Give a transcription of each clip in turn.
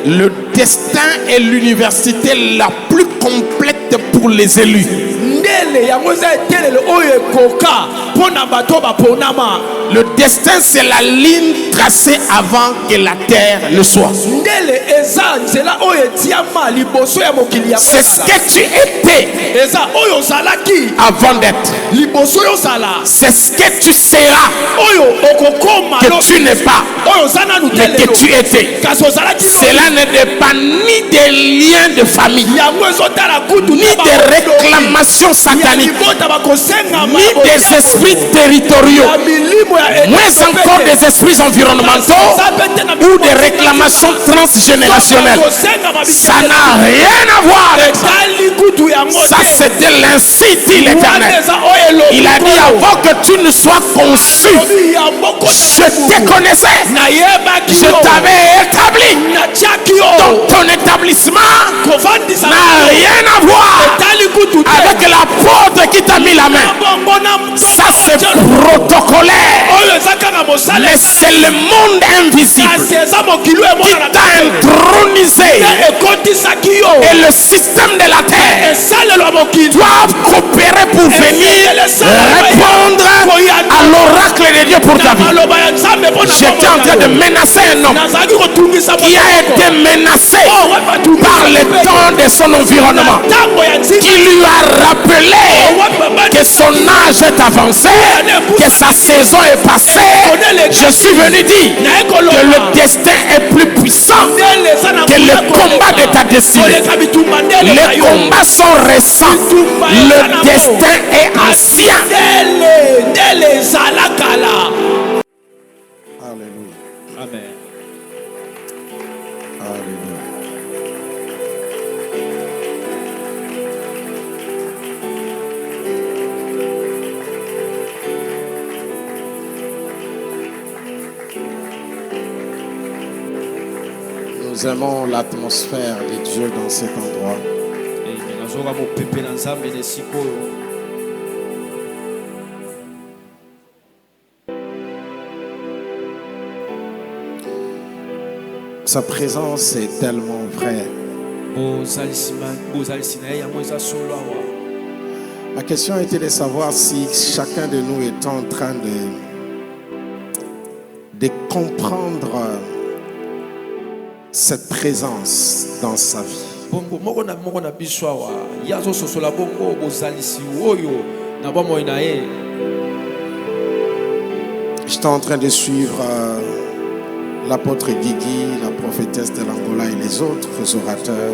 Le destin est l'université la plus complète pour les élus. Le destin, c'est la ligne tracée avant que la terre le soit. C'est ce que tu étais avant d'être. C'est ce que tu seras que tu n'es pas, mais que tu étais. Cela ne dépend ni des liens de famille, ni des réclamations sataniques, ni des esprits territoriaux, moins encore des esprits environnementaux ou des réclamations transgénérationnelles. Ça n'a rien à voir avec ça. Ça, c'était l'ainsi dit l'Éternel. Il a dit avant que tu ne sois conçu, je te connaissais, je t'avais établi. Donc ton établissement n'a rien à voir avec l'apôtre qui t'a mis la main. Ça, c'est protocolaire. Mais c'est le monde invisible qui t'a intronisé. Et le système de la terre doit coopérer pour venir répondre à l'oracle de Dieu pour ta vie. J'étais en train de menacer un homme qui a été menacé par le temps de son environnement, qui lui a rappelé que son âge est avancé, que sa saison est passée. Je suis venu dire que le destin est plus puissant que le combat de ta destinée. Les combats sont récents, le destin est ancien. Alléluia. Amen. Alléluia. Nous aimons l'atmosphère de Dieu dans cet endroit. Sa présence est tellement vraie. Ma question était de savoir si chacun de nous est en train de comprendre cette présence dans sa vie. J'étais en train de suivre l'apôtre Guigui, la prophétesse de l'Angola et les autres orateurs.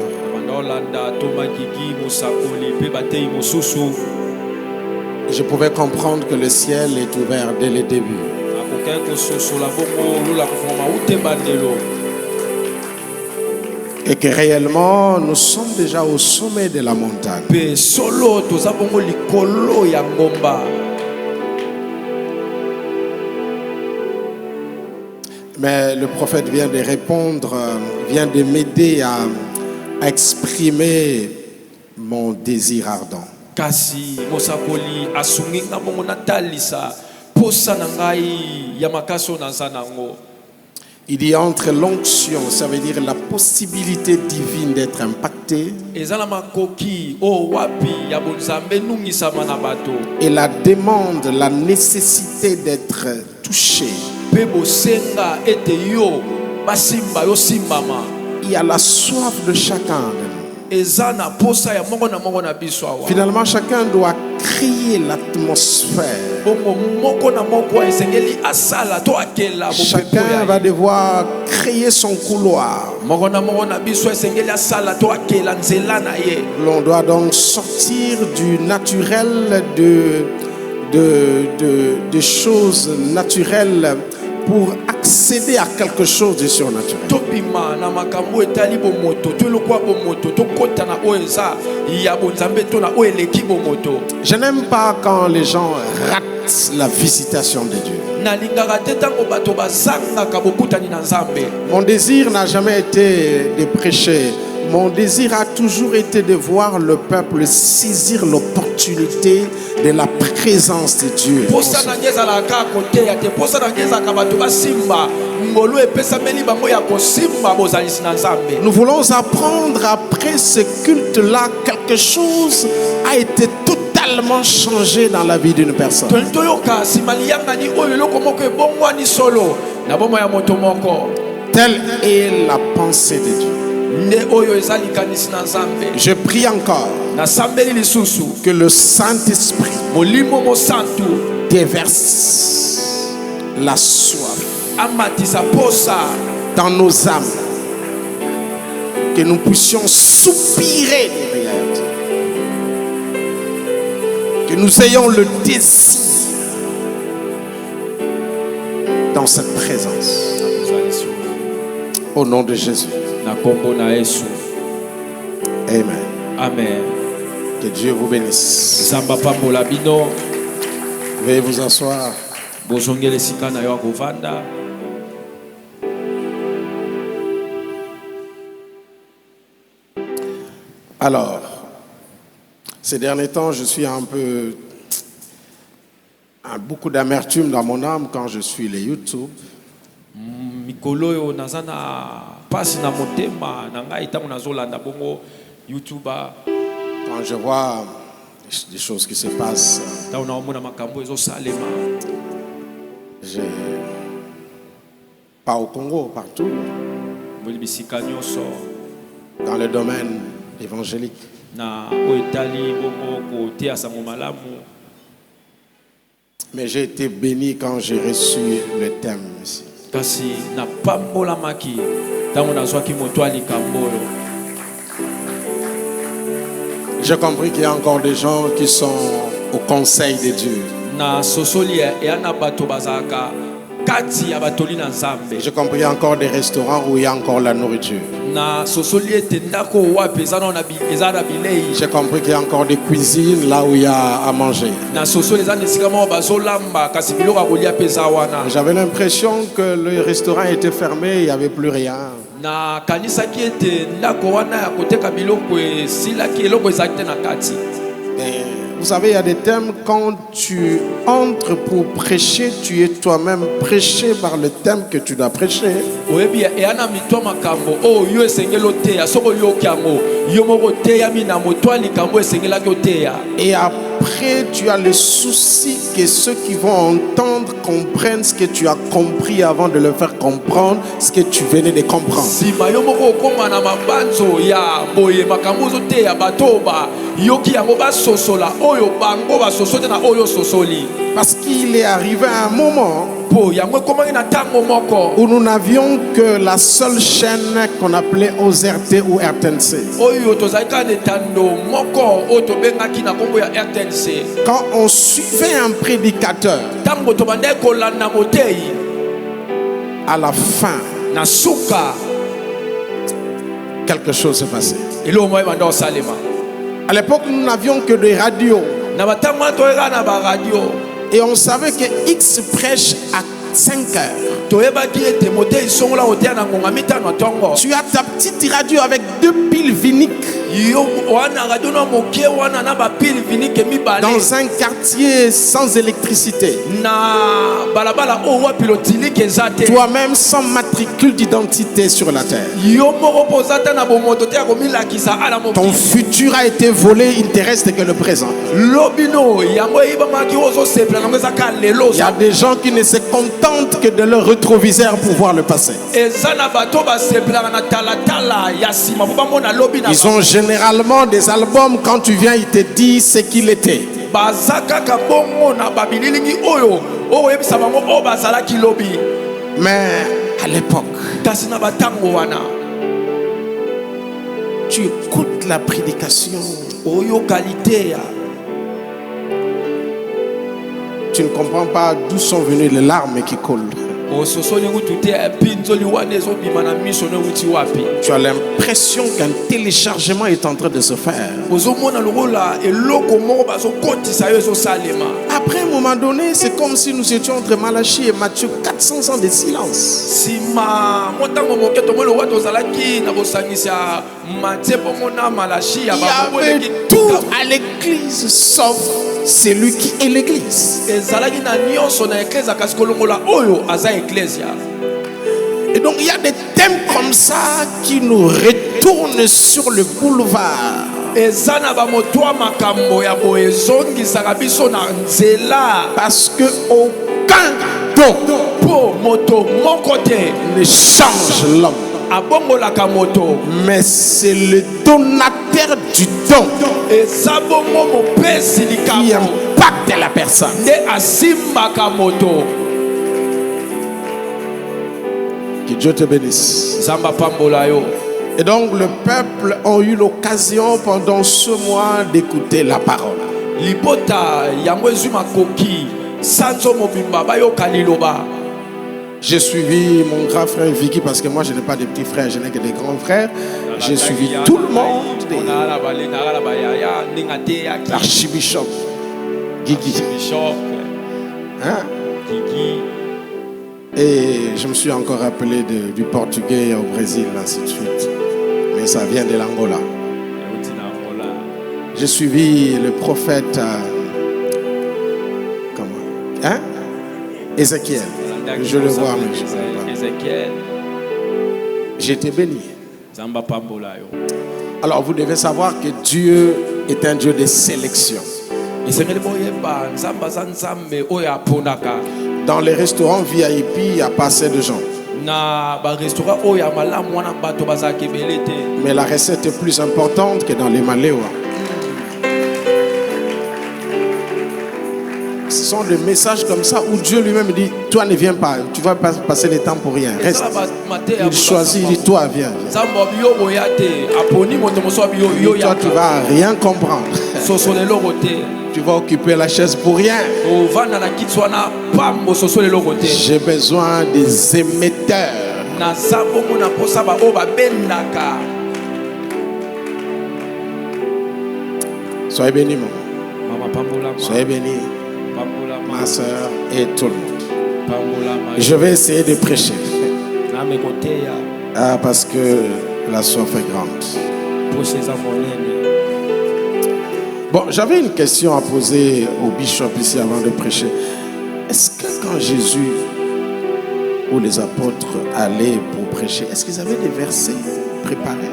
Je pouvais comprendre que le ciel est ouvert dès le début. Et que réellement, nous sommes déjà au sommet de la montagne. Mais le prophète vient de répondre, vient de m'aider à exprimer mon désir ardent. Il y a entre l'onction, ça veut dire la possibilité divine d'être impacté, et la demande, la nécessité d'être touché. Il y a la soif de chacun de nous. Finalement, chacun doit créer l'atmosphère. Chacun va devoir créer son couloir. L'on doit donc sortir du naturel, de choses naturelles pour accéder à quelque chose de surnaturel. Je n'aime pas quand les gens ratent la visitation de Dieu. Mon désir n'a jamais été de prêcher. Mon désir a toujours été de voir le peuple saisir l'opportunité de la présence de Dieu. Nous voulons apprendre après ce culte-là, quelque chose a été totalement changé dans la vie d'une personne. Telle est la pensée de Dieu. Je prie encore que le Saint-Esprit déverse la soif dans nos âmes, que nous puissions soupirer de réalité, que nous ayons le désir dans cette présence. Au nom de Jésus. Amen. Amen. Que Dieu vous bénisse. Veuillez vous asseoir. Alors, ces derniers temps, je suis beaucoup d'amertume dans mon âme quand je suis les YouTube. Quand je vois des choses qui se passent, pas au Congo, partout, dans le domaine évangélique. Mais j'ai été béni quand j'ai reçu le thème ici. J'ai compris qu'il y a encore des gens qui sont au conseil de Dieu. J'ai compris qu'il y a encore des restaurants où il y a encore la nourriture. J'ai compris qu'il y a encore des cuisines là où il y a à manger. J'avais l'impression que le restaurant était fermé, il n'y avait plus rien. Vous savez, il y a des thèmes, quand tu entres pour prêcher, tu es toi-même prêché par le thème que tu dois prêcher. Et après, tu as le souci que ceux qui vont entendre comprennent ce que tu as compris avant de leur faire comprendre ce que tu venais de comprendre. Parce qu'il est arrivé un moment où nous n'avions que la seule chaîne qu'on appelait OZRT ou RTNC. Quand on suivait un prédicateur, à la fin, quelque chose s'est passé. À l'époque, nous n'avions que des radios. Et on savait que X prêche à 5 heures. Tu as ta petite radio avec 2 piles viniques. Dans un quartier sans électricité. Toi-même sans matricule d'identité sur la terre. Ton futur a été volé, il ne te reste que le présent. Il y a des gens qui ne se contentent que de leur rétroviseur pour voir le passé. Ils ont généralement des albums, quand tu viens, ils te disent ce qu'il était. Mais à l'époque, tu écoutes la prédication, tu ne comprends pas d'où sont venues les larmes qui coulent. Tu as l'impression qu'un téléchargement est en train de se faire. Après un moment donné, c'est comme si nous étions entre Malachie et Matthieu, 400 ans de silence. Il y avait tout à l'église sauf celui qui est l'église. Et donc il y a des thèmes comme ça qui nous retournent sur le boulevard. Parce que aucun don ne change l'homme. Mais c'est le donateur du don qui impacte la personne. Que Dieu te bénisse. Et donc le peuple a eu l'occasion pendant ce mois d'écouter la parole. J'ai suivi mon grand frère Vicky parce que moi je n'ai pas de petits frères, je n'ai que des grands frères. J'ai suivi tout le monde. L'archibishop Guigui. Hein? Et je me suis encore rappelé du portugais au Brésil, ainsi de suite. Mais ça vient de l'Angola. J'ai suivi le prophète Ézéchiel. Je le vois, mais je ne sais pas. J'ai été béni. Alors vous devez savoir que Dieu est un Dieu de sélection. Dans les restaurants VIP, il n'y a pas assez de gens. Mais la recette est plus importante que dans les Maléois. Ce sont des messages comme ça où Dieu lui-même dit, toi ne viens pas, tu vas pas passer le temps pour rien, reste. Il choisit, il dit, toi viens. Et toi tu vas rien comprendre. Tu vas occuper la chaise pour rien. J'ai besoin des émetteurs. Soyez bénis, maman. Soyez bénis, ma soeur et tout le monde. Je vais essayer de prêcher. Parce que la soif est grande. Bon, j'avais une question à poser au bishop ici avant de prêcher. Est-ce que quand Jésus ou les apôtres allaient pour prêcher, est-ce qu'ils avaient des versets préparés?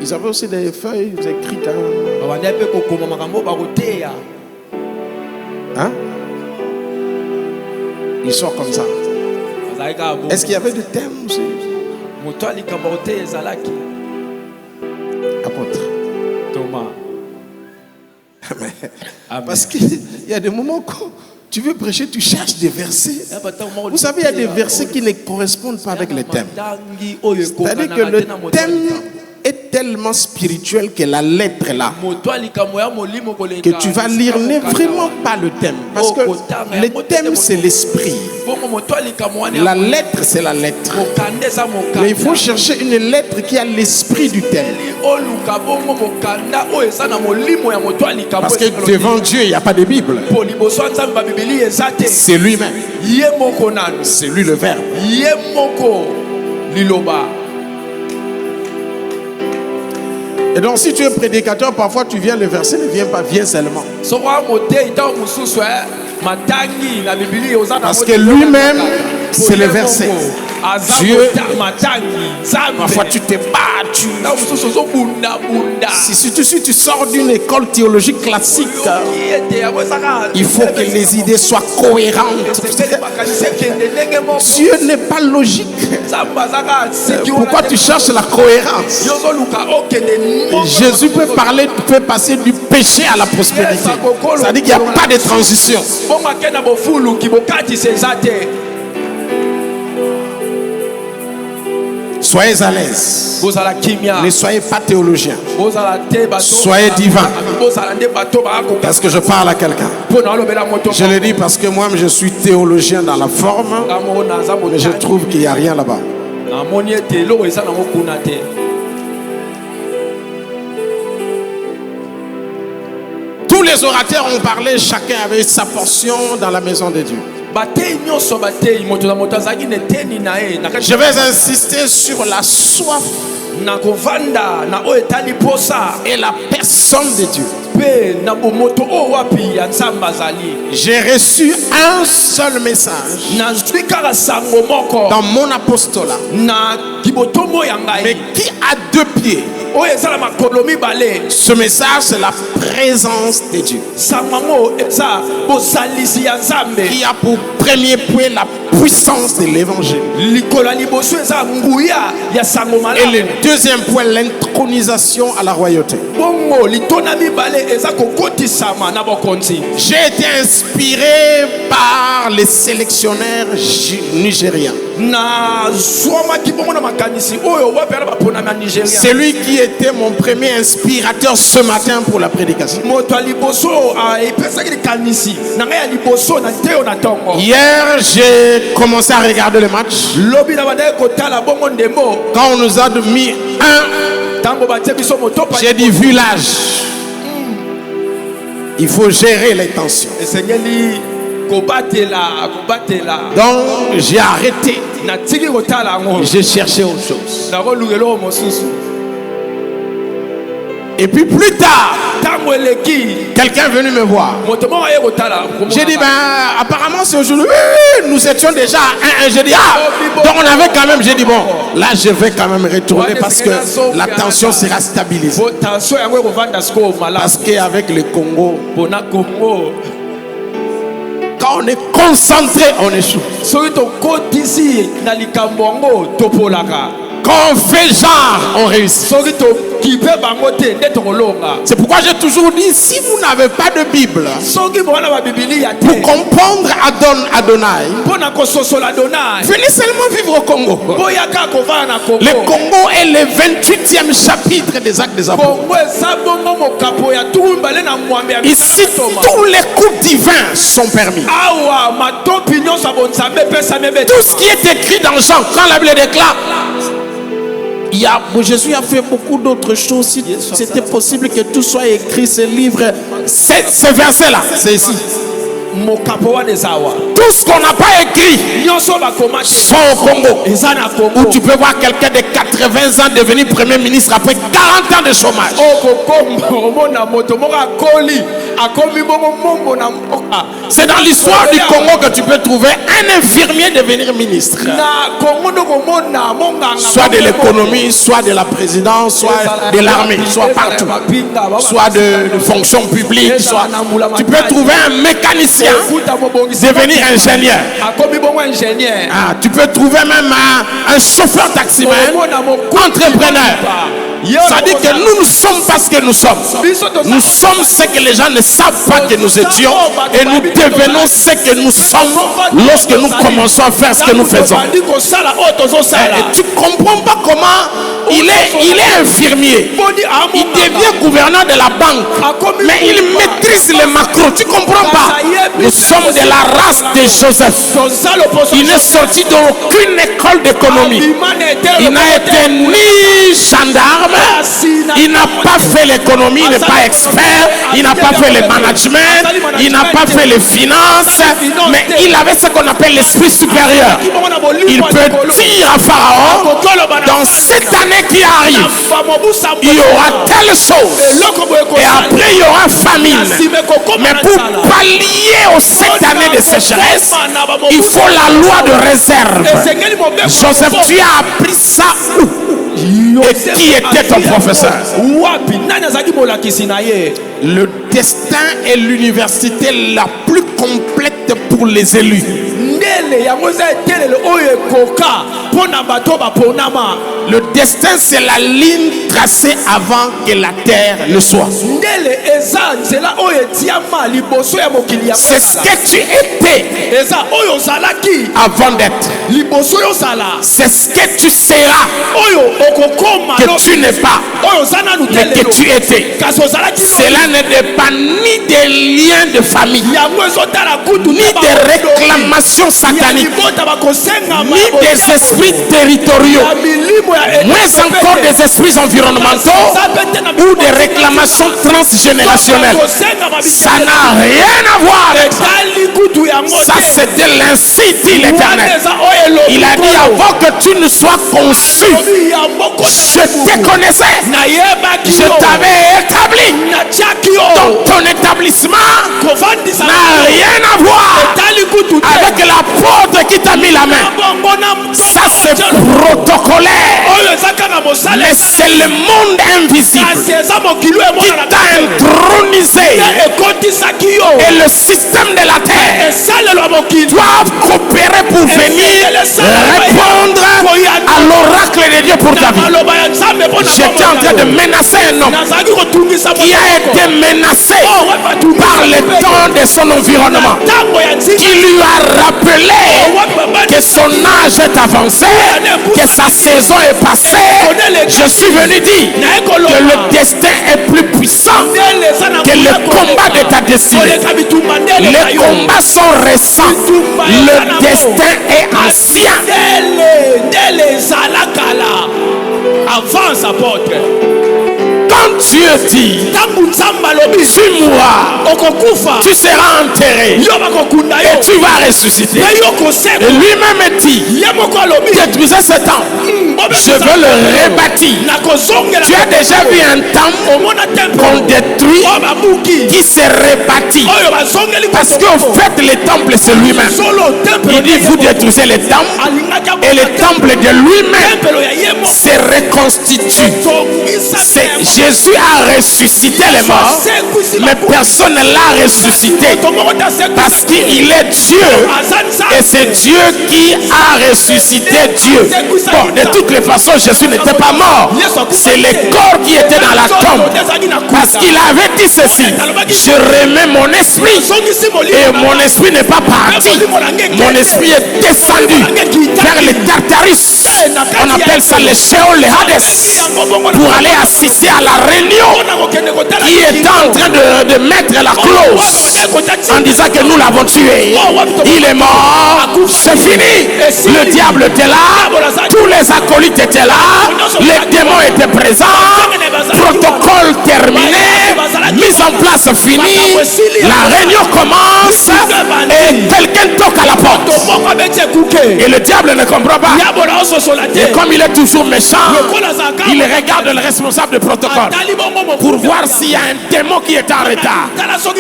Ils avaient aussi des feuilles écrites. Hein? Ils sortent comme ça. Est-ce qu'il y avait des thèmes aussi? Apôtre Thomas. Parce qu'il y a des moments où tu veux prêcher, tu cherches des versets. Vous savez, il y a des versets qui ne correspondent pas avec les thèmes. C'est-à-dire que le thème est tellement spirituel que la lettre est là. Que tu vas lire n'est vraiment pas le thème. Parce que le thème c'est l'esprit. La lettre c'est la lettre. Mais il faut chercher une lettre qui a l'esprit du thème. Parce que devant Dieu il n'y a pas de Bible. C'est lui-même. C'est lui le Verbe. Et donc si tu es prédicateur, parfois tu viens, le verset ne vient pas, viens seulement. Parce que lui-même, c'est le verset. Dieu, parfois tu te bats, si tu sors d'une école théologique classique, il faut que les idées soient cohérentes. Dieu n'est pas logique. Pourquoi tu cherches la cohérence? Jésus peut passer du péché à la prospérité. Ça dit qu'il n'y a pas de transition. Soyez à l'aise. Ne soyez pas théologien. Soyez divin. Parce que je parle à quelqu'un. Je le dis parce que moi-même je suis théologien dans la forme. Mais je trouve qu'il n'y a rien là-bas. Tous les orateurs ont parlé, chacun avait sa portion dans la maison de Dieu. Je vais insister sur la soif et la personne de Dieu. J'ai reçu un seul message dans mon apostolat, mais qui a deux pieds. Ce message, c'est la présence de Dieu, qui a pour premier point la puissance de l'évangile, et le deuxième point, l'intronisation à la royauté. J'ai été inspiré par les sélectionneurs nigériens. Celui qui était mon premier inspirateur ce matin pour la prédication. Hier, j'ai commencé à regarder le match. Quand on nous a mis j'ai dit village. Il faut gérer les tensions. Donc j'ai arrêté. J'ai cherché autre chose. Et puis plus tard, quelqu'un est venu me voir. J'ai dit, apparemment c'est aujourd'hui. Nous étions déjà à 1-1. J'ai dit, donc on avait quand même. J'ai dit, bon, là je vais quand même retourner parce que la tension sera stabilisée. Parce qu'avec le Congo, quand on est concentré, on échoue. Quand on fait genre, on réussit. C'est pourquoi j'ai toujours dit, si vous n'avez pas de Bible pour comprendre Adonai, venez seulement vivre au Congo. Le Congo est le 28e chapitre des Actes des Apôtres. Ici, tous les coups divins sont permis. Tout ce qui est écrit dans Jean, quand la Bible déclare, Jésus a fait beaucoup d'autres choses. Si c'était possible que tout soit écrit, ce livre, ce verset-là, c'est ici. Tout ce qu'on n'a pas écrit sont au Congo, où tu peux voir quelqu'un de 80 ans devenir premier ministre après 40 ans de chômage. C'est dans l'histoire du Congo que tu peux trouver un infirmier devenir ministre, soit de l'économie, soit de la présidence, soit de l'armée, soit partout, soit de fonction publique, soit... Tu peux trouver un mécanicien devenir ingénieur. Tu peux trouver même un chauffeur taximan, entrepreneur. Ça dit que nous sommes parce que nous sommes. Nous sommes ce que les gens ne savent pas que nous étions, et nous devenons ce que nous sommes lorsque nous commençons à faire ce que nous faisons. Et tu comprends pas comment il est infirmier. Il devient gouverneur de la banque, mais il maîtrise les macros. Tu comprends pas? Nous sommes de la race de Joseph. Il n'est sorti d'aucune école d'économie. Il n'a été ni gendarme. Il n'a pas fait l'économie, il n'est pas expert, il n'a pas fait le management, il n'a pas fait les finances, mais il avait ce qu'on appelle l'esprit supérieur. Il peut dire à Pharaon, dans cette année qui arrive, il y aura telle chose, et après il y aura famine. Mais pour pallier aux 7 années de sécheresse, il faut la loi de réserve. Joseph, tu as appris ça où? Et qui était ton professeur? Le destin est l'université la plus complète pour les élus. Le destin, c'est la ligne tracée avant que la terre le soit. C'est ce que tu étais avant d'être. C'est ce que tu seras, que tu n'es pas, mais que tu étais. Cela ne dépend ni des liens de famille, ni des réclamations sataniques, ni des esprits territoriaux, moins encore des esprits environnementaux ou des réclamations transgénérationnelles. Ça n'a rien à voir avec ça. Ça, c'est de l'incite l'Éternel. Il a dit avant que tu ne sois conçu, je te connaissais. Je t'avais établi. Donc ton établissement n'a rien à voir avec l'apôtre qui t'a mis la main. Ça c'est protocolaire. Mais c'est le monde invisible qui t'a intronisé. Et le système de la terre doit coopérer pour venir répondre à l'oracle de Dieu pour ta vie. J'étais en train de menacer un homme qui a été menacé par le temps de son environnement, qui lui a rappelé que son âge est avancé, que sa saison est passée. Je suis venu dire que le destin est plus puissant que le combat de ta destinée. Les combats sont récents, le destin est ancien. Avance, apôtre. Quand Dieu dit tu mourras, tu seras enterré et tu vas ressusciter. Et lui-même dit détruisez ce temple, je veux le rebâtir. Tu as déjà vu un temple qu'on détruit qui se rebâtit, parce qu'en fait le temple c'est lui-même. Il dit vous détruisez le temple et le temple de lui-même se reconstitue. Jésus a ressuscité les morts, mais personne ne l'a ressuscité parce qu'il est Dieu et c'est Dieu qui a ressuscité Dieu. Bon, de toutes les façons, Jésus n'était pas mort, c'est le corps qui était dans la tombe, parce qu'il avait dit ceci: je remets mon esprit, et mon esprit n'est pas parti, mon esprit est descendu vers le Tartarus, on appelle ça le Sheol, le Hades, pour aller assister à la réunion qui est en train de mettre la clause en disant que nous l'avons tué, il est mort, c'est fini. Le diable était là, tous les acolytes étaient là, les démons étaient présents, protocole terminé, mise en place finie, la réunion commence et quelqu'un toque à la porte et le diable ne comprend pas, et comme il est toujours méchant, il regarde le responsable de protocole pour voir s'il y a un démon qui est en retard.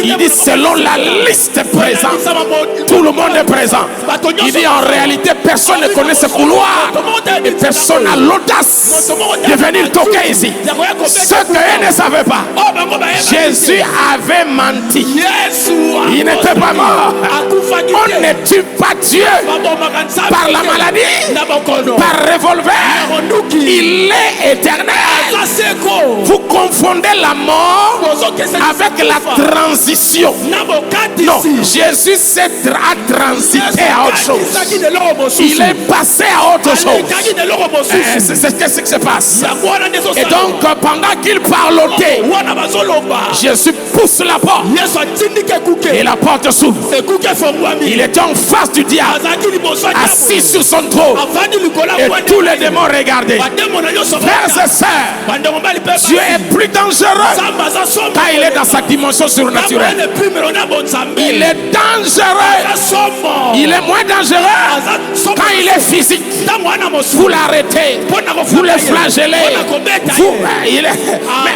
Il dit selon la liste présente, tout le monde est présent. Il dit en réalité personne ne connaît ce couloir et personne n'a l'audace de venir toquer ici. Ce qu'eux ne savaient pas, Jésus avait menti. Il n'était pas mort. On ne tue pas Dieu par la maladie, par revolver. Il est éternel. Vous confondez la mort avec la transition. Non, Jésus a transité à autre chose. Il est passé à autre chose. C'est ce qui se passe. Et donc pendant qu'il parlotait, Jésus pousse la porte et la porte s'ouvre. Il était en face du diable, assis sur son trône, et tous les démons regardaient. Frères et sœurs, Dieu est plus dangereux quand il est dans sa dimension surnaturelle. Il est dangereux. Il est moins dangereux quand il est physique. Vous l'arrêtez, vous le flagellez.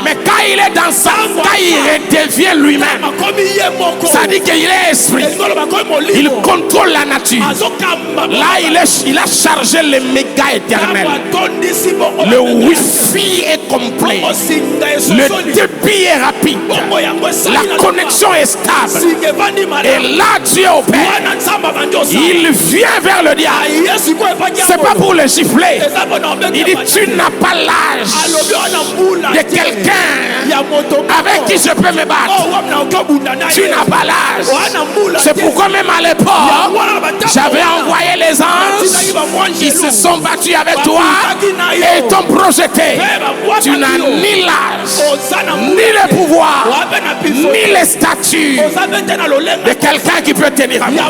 Mais quand il est dans sa, quand il redevient lui-même, ça dit qu'il est esprit. Il contrôle la nature. Là, il a chargé le méga éternel. Le wifi est complet. Le débit est rapide. La connexion est stable. Et là, Dieu opère. Il vient vers le diable. C'est pas pour le gifler. Il dit tu n'as pas l'âge de quelqu'un avec qui je peux me battre. Tu n'as pas l'âge. C'est pourquoi même à l'époque j'avais envoyé les anges. Ils se se sont battus avec toi et t'ont projeté. Tu n'as ni l'âge, ni le pouvoir, ni les statuts de quelqu'un qui peut tenir à moi.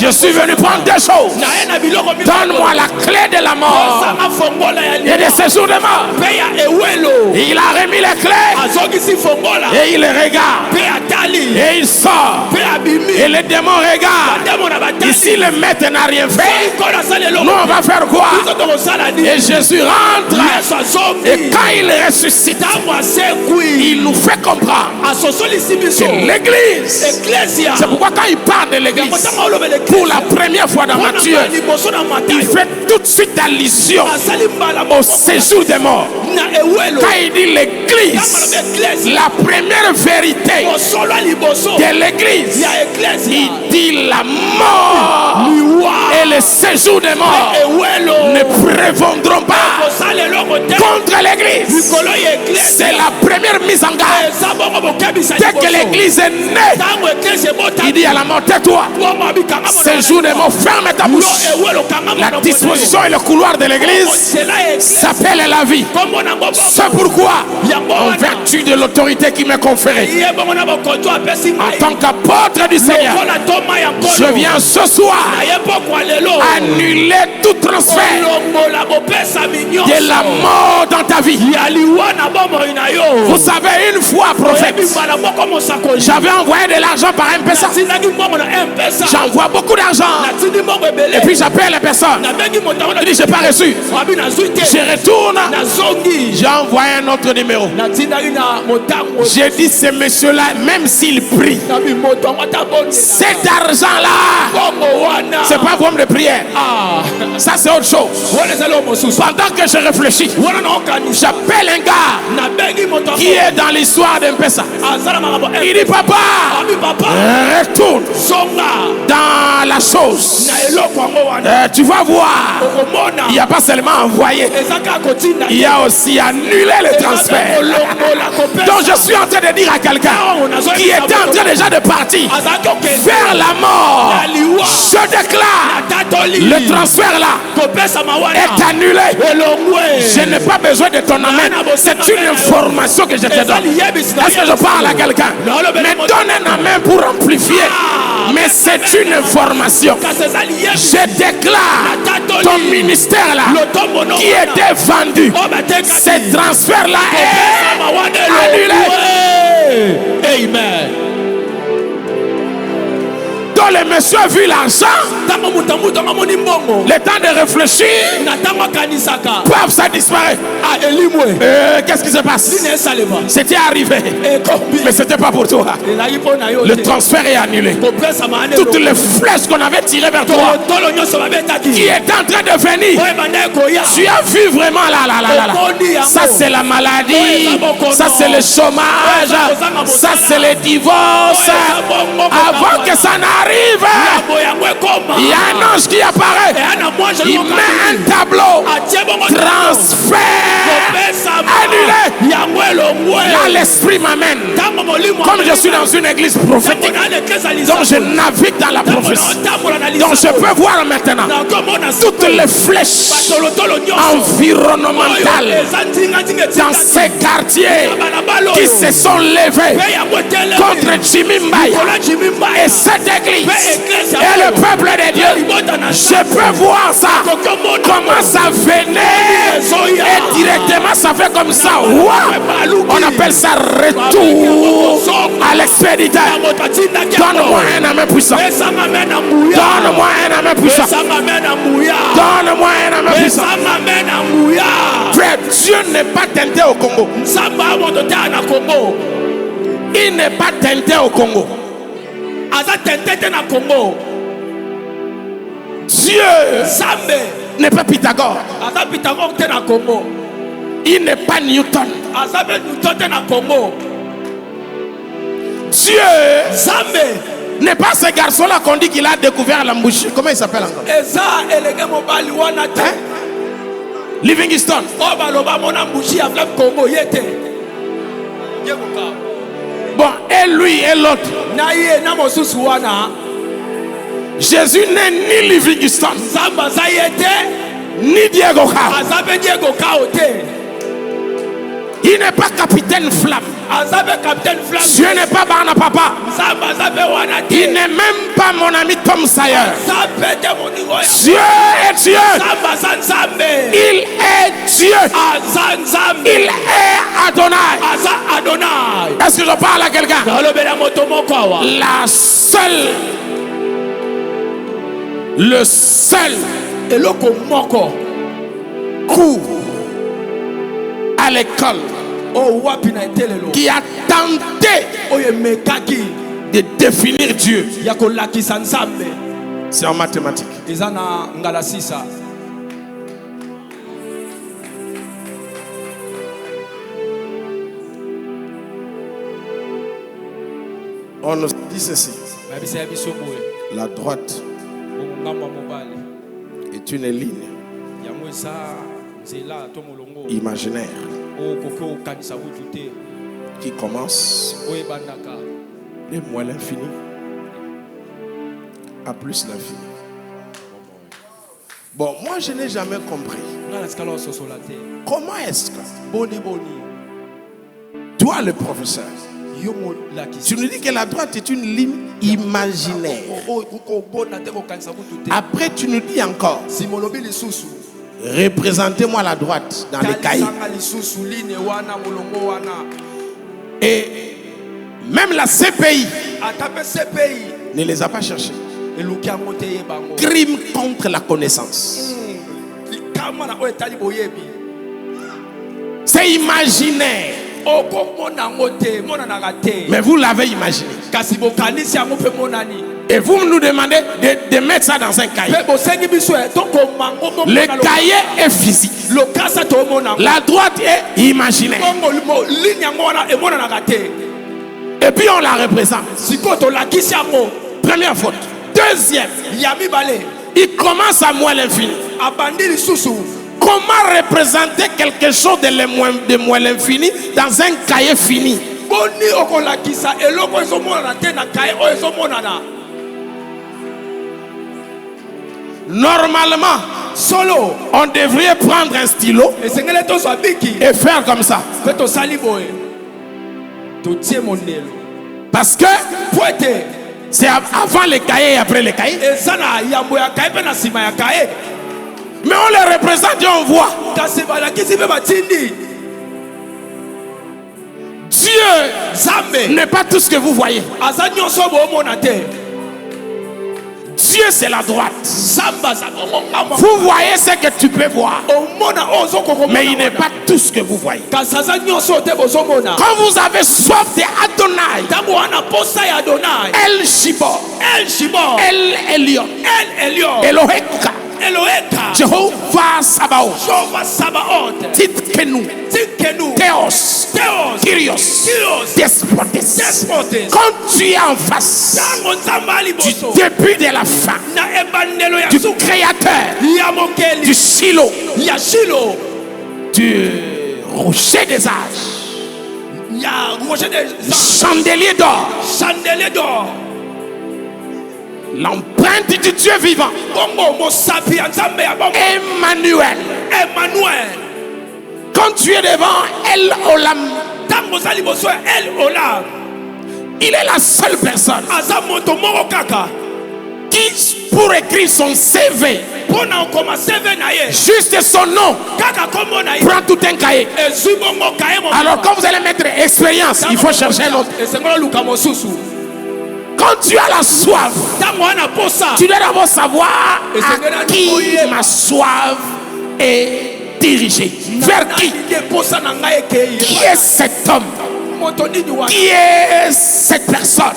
Je suis venu prendre deux choses. Donne-moi la clé de la mort et de ce jour de mort. Il a remis les clés et il les regarde et il sort et les démons regardent. Ici le maître n'a rien fait, nous on va faire quoi? Et Jésus rentre et quand il ressuscite, il nous fait comprendre que l'église, c'est pourquoi quand il parle de l'église pour la première fois dans Matthieu, il fait tout de suite allusion au séjour des morts. Quand il dit l'église, la première vérité de l'église, il dit la mort et le séjour des morts ne prévaudront pas contre l'église. C'est la première mise en garde. Dès que l'église est née, il dit à la mort, tais-toi. Séjour des morts, ferme ta bouche. La disposition et le couloir de l'église s'appelle la vie. C'est pourquoi, en vertu de l'autorité qui m'est conférée, en tant qu'apôtre du Seigneur, je viens ce soir annuler tout transfert de la mort dans ta vie. Vous savez, une fois prophète, j'avais envoyé de l'argent par M-Pesa. J'envoie beaucoup d'argent et puis j'appelle les personnes. Je dis j'ai pas reçu. Je retourne. J'ai envoyé un autre numéro. J'ai dit ce monsieur là, même s'il prie, cet argent là, c'est pas forme de prière. Ça c'est autre chose. Pendant que je réfléchis, j'appelle un gars qui est dans l'histoire d'M-Pesa. Il dit papa, retourne dans la chose. Tu vas voir, il n'y a pas seulement envoyé, il y a aussi annulé le transfert. Donc je suis en train de dire à quelqu'un qui était en train déjà de partir vers la mort, je déclare, le transfert là est annulé. Je n'ai pas besoin de ton amen. C'est une information que je te donne. Est-ce que je parle à quelqu'un? Mais donne un amen pour amplifier. Mais c'est une information. Je déclare ton ministère là qui était vendu, ce transfert là est annulé. Amen. Donc le monsieur a vu l'argent, le temps de réfléchir, paf, ça disparaît. Qu'est-ce qui se passe? C'était arrivé, mais c'était pas pour toi. Le transfert est annulé. Toutes les flèches qu'on avait tirées vers toi, qui est en train de venir, tu as vu vraiment là. Ça c'est la maladie, ça c'est le chômage, ça c'est le divorce. Avant que ça n'arrive, il y a un ange qui apparaît. Il met un tableau. Transfert annulé. Là, l'esprit m'amène. Comme je suis dans une église prophétique, donc je navigue dans la prophétie. Donc je peux voir maintenant toutes les flèches environnementales dans ces quartiers qui se sont levés contre Jimmy Mbaye et cette église et le peuple de Dieu. Je peux voir ça, comment ça venait et directement ça fait comme ça. Wow. On appelle ça retour à l'expéditeur. Donne-moi un amen puissant. Donne-moi un amen puissant. Donne-moi un amen puissant. Frère, Dieu n'est pas tenté au Congo. Il n'est pas tenté au Congo. Dieu n'est pas Pythagore. Il n'est pas Newton. Dieu n'est pas ce garçon-là qu'on dit qu'il a découvert la mouche. Comment il s'appelle encore? Livingstone. Bon, et lui et l'autre. Jésus n'est ni Livingstone, ni Diego Kao. Azabe Diego Kao te. Il n'est pas capitaine Flamme. Azabe capitaine Flamme. Dieu n'est pas Barna Papa. Azabe Wanate. Il n'est même pas mon ami Tom Sayer. Azabe te monigo. Dieu est Dieu. Zambe. Il est Dieu. Azanzambe. Il est Adonai. Aza Adonai. Est-ce que je parle à quelqu'un? La seule, le seul eloko moko cours à l'école o wapi na etelelo qui a tenté oye mekaki de définir Dieu, ya kolakisa nzambe c'est en mathématiques. eza na ngala sisa. On nous dit ceci. La droite est une ligne imaginaire qui commence de moins l'infini à plus l'infini. Bon, moi je n'ai jamais compris. Comment est-ce que toi, le professeur, tu nous dis que la droite est une ligne imaginaire. Après, tu nous dis encore, représentez-moi la droite dans les cahiers. Et même la CPI ne les a pas cherchés. Crime contre la connaissance. C'est imaginaire. Mais vous l'avez imaginé. Et vous nous demandez de mettre ça dans un cahier. Le cahier est physique. La droite est imaginaire. Et puis on la représente. Première faute. Deuxième, il commence à moins l'infini. Comment représenter quelque chose de moins l'infini dans un cahier fini? Normalement, on devrait prendre un stylo et faire comme ça. Parce que c'est avant les cahiers et après les cahiers. Mais on les représente et on voit. Dieu n'est pas tout ce que vous voyez. Dieu c'est la droite. Vous voyez ce que tu peux voir, mais il n'est pas tout ce que vous voyez. Quand vous avez soif d'Adonai, El Shibor, El Elion, Eloheka, Jehovah Sabaoth, Titkenu, Théos, Kyrios, Despotes. Quand tu es en face du début de la fin, du Créateur, du Shiloh, du rocher des âges, chandelier d'or, l'empreinte du Dieu vivant, Emmanuel. Quand tu es devant El Olam, il est la seule personne qui, pour écrire son CV, juste son nom, prend tout un cahier. Alors quand vous allez mettre expérience, il faut chercher un autre. Quand tu as la soif, tu dois d'abord savoir à qui ma soif est dirigée. Vers qui? Qui est cet homme? Qui est cette personne?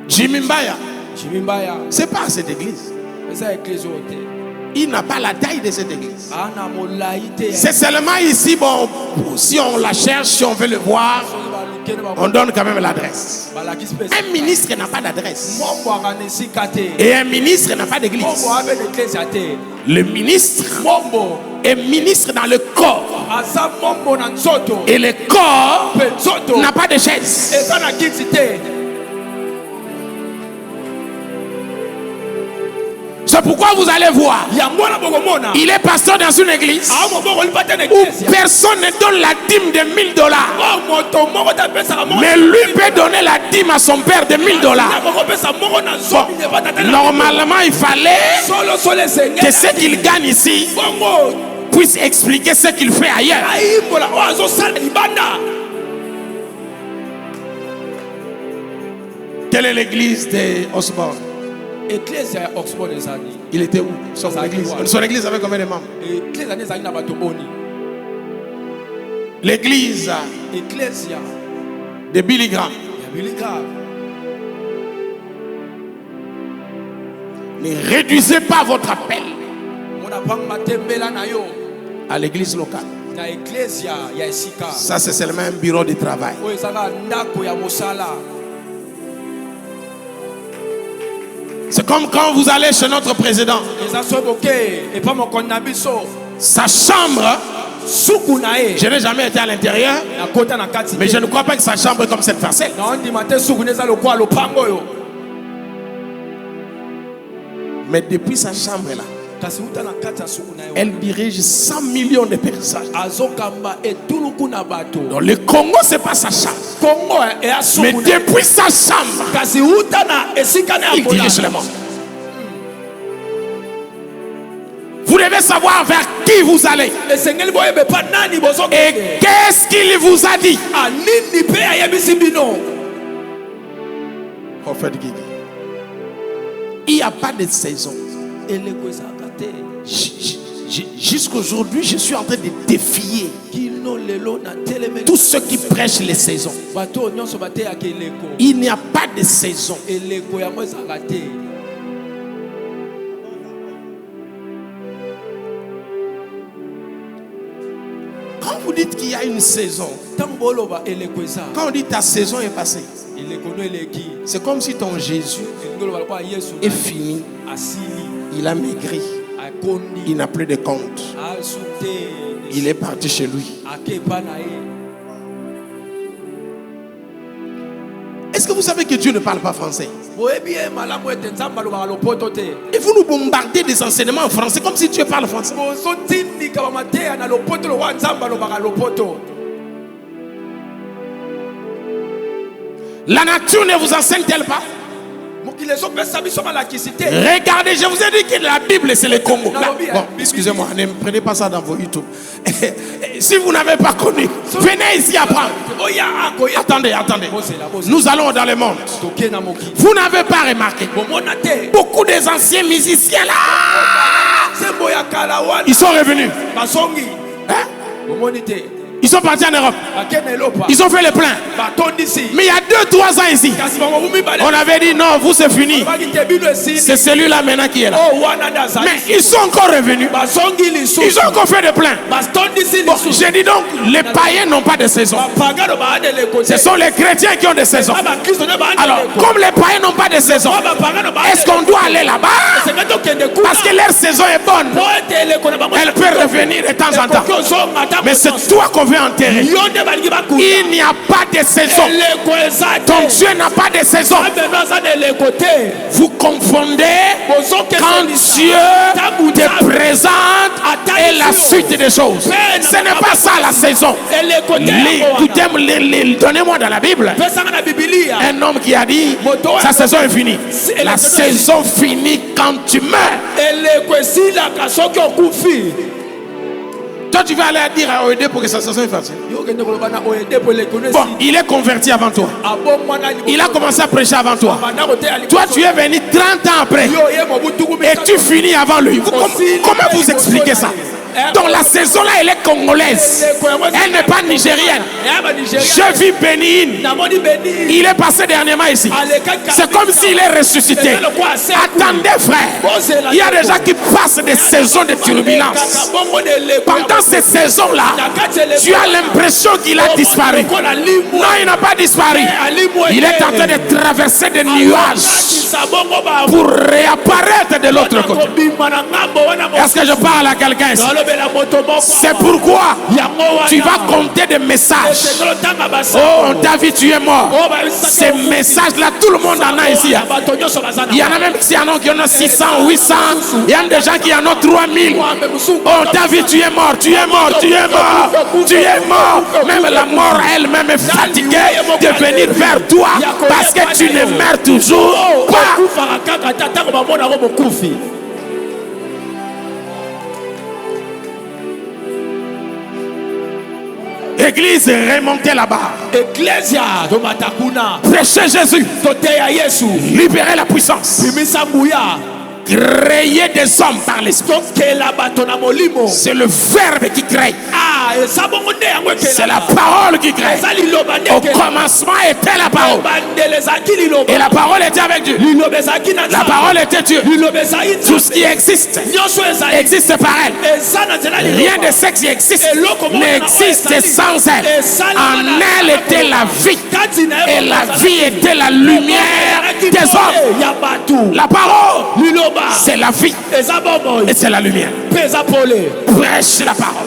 Jimmy Mbaya, c'est pas cette église. Il n'a pas la taille de cette église. C'est seulement ici, bon, si on la cherche, si on veut le voir, on donne quand même l'adresse. Un ministre n'a pas d'adresse. Et un ministre n'a pas d'église. Le ministre est ministre dans le corps. Et le corps n'a pas de chaise. C'est pourquoi vous allez voir, il est pasteur dans une église où personne ne donne la dîme de $1000. Mais lui peut donner la dîme à son père de $1000. Normalement, il fallait que ce qu'il gagne ici puisse expliquer ce qu'il fait ailleurs. Quelle est l'église de Osborne? Il était où? Son église avait combien de membres? L'église de Billy Graham. Ne réduisez pas votre appel à l'église locale. Ça, c'est seulement un bureau de travail. C'est comme quand vous allez chez notre président. Sa chambre, je n'ai jamais été à l'intérieur, mais je ne crois pas que sa chambre est comme cette parcelle. Mais depuis sa chambre là, elle dirige 100 millions de personnes. Dans le Congo, ce n'est pas sa chambre. Mais depuis sa chambre, il dirige le monde. Vous devez savoir vers qui vous allez. Et qu'est-ce qu'il vous a dit? Prophète Guigui, il n'y a pas de saison. Jusqu'aujourd'hui, je suis en train de défier tous ceux qui prêchent les saisons. Il n'y a pas de saison. Quand vous dites qu'il y a une saison, quand on dit ta saison est passée, c'est comme si ton Jésus est fini. Il a maigri. Il n'a plus de compte. Il est parti chez lui. Est-ce que vous savez que Dieu ne parle pas français? Et vous nous bombardez des enseignements en français comme si Dieu parle français. La nature ne vous enseigne-t-elle pas? Regardez, je vous ai dit que la Bible c'est le Congo. Bon, excusez-moi, ne prenez pas ça dans vos YouTube. Si vous n'avez pas connu, venez ici apprendre. Attendez. Nous allons dans le monde. Vous n'avez pas remarqué beaucoup des anciens musiciens là, ils sont revenus. Ils sont partis en Europe. Ils ont fait le plein. Mais il y a 2-3 ans ici, on avait dit non, vous c'est fini. C'est celui-là maintenant qui est là. Mais ils sont encore revenus. Ils ont encore fait le plein. Bon, j'ai dit donc, les païens n'ont pas de saison. Ce sont les chrétiens qui ont des saisons. Alors, comme les païens n'ont pas de saison, est-ce qu'on doit aller là-bas? Parce que leur saison est bonne. Elle peut revenir de temps en temps. Mais c'est toi qu'on veut enterrer. Il n'y a pas de saison. Ton Dieu n'a pas de saison. Vous confondez quand Dieu te présente et la suite des choses. Ce n'est pas ça la saison. Écoutez, donnez-moi dans la Bible un homme qui a dit sa saison est finie. La saison finit quand tu meurs. Toi, tu vas aller dire à OED pour que sa saison est facile. Bon, il est converti avant toi. Il a commencé à prêcher avant toi. Toi, tu es venu 30 ans après. Et tu finis avant lui. Comment vous expliquez ça? Donc la saison là, elle est congolaise. Elle n'est pas nigérienne. Je vis Bénin. Il est passé dernièrement ici. C'est comme s'il est ressuscité. Attendez frère, il y a des gens qui passent des saisons de turbulence. Pendant ces saisons là, tu as l'impression qu'il a disparu. Non, il n'a pas disparu. Il est en train de traverser des nuages. pour réapparaître de l'autre côté. Est-ce que je parle à quelqu'un ici? C'est pourquoi tu vas compter des messages. Oh, David, tu es mort. Ces messages-là, tout le monde en a ici. Il y en a même qui en ont 600, 800. Il y a des gens qui en ont 3000. Oh, David, tu es mort, tu es mort, tu es mort, tu es mort. Même la mort elle-même est fatiguée de venir vers toi parce que tu ne meurs toujours pas. Église, remontez là-bas. Prêchez Jésus. Libérez la puissance. Créer des hommes par l'esprit. C'est le verbe qui crée. C'est la parole qui crée. Au commencement était la parole. Et la parole était avec Dieu. La parole était Dieu. Tout ce qui existe existe par elle. Rien de ce qui existe n'existe sans elle. En elle était la vie. Et la vie était la lumière des hommes. La parole, c'est la vie et c'est la lumière. Prêche la parole.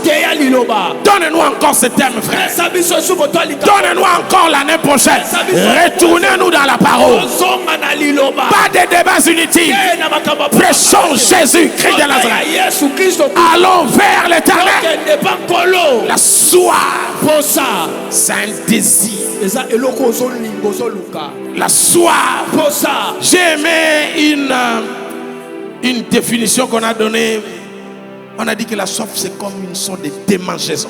Donne-nous encore ce terme, frère. Donne-nous encore l'année prochaine. Retournez-nous dans la parole. Pas de débats inutiles. Prêchons Jésus, Christ de Nazareth. Allons vers l'éternel. La soif, c'est un désir. La soif. J'ai aimé une définition qu'on a donnée. On a dit que la soif c'est comme une sorte de démangeaison.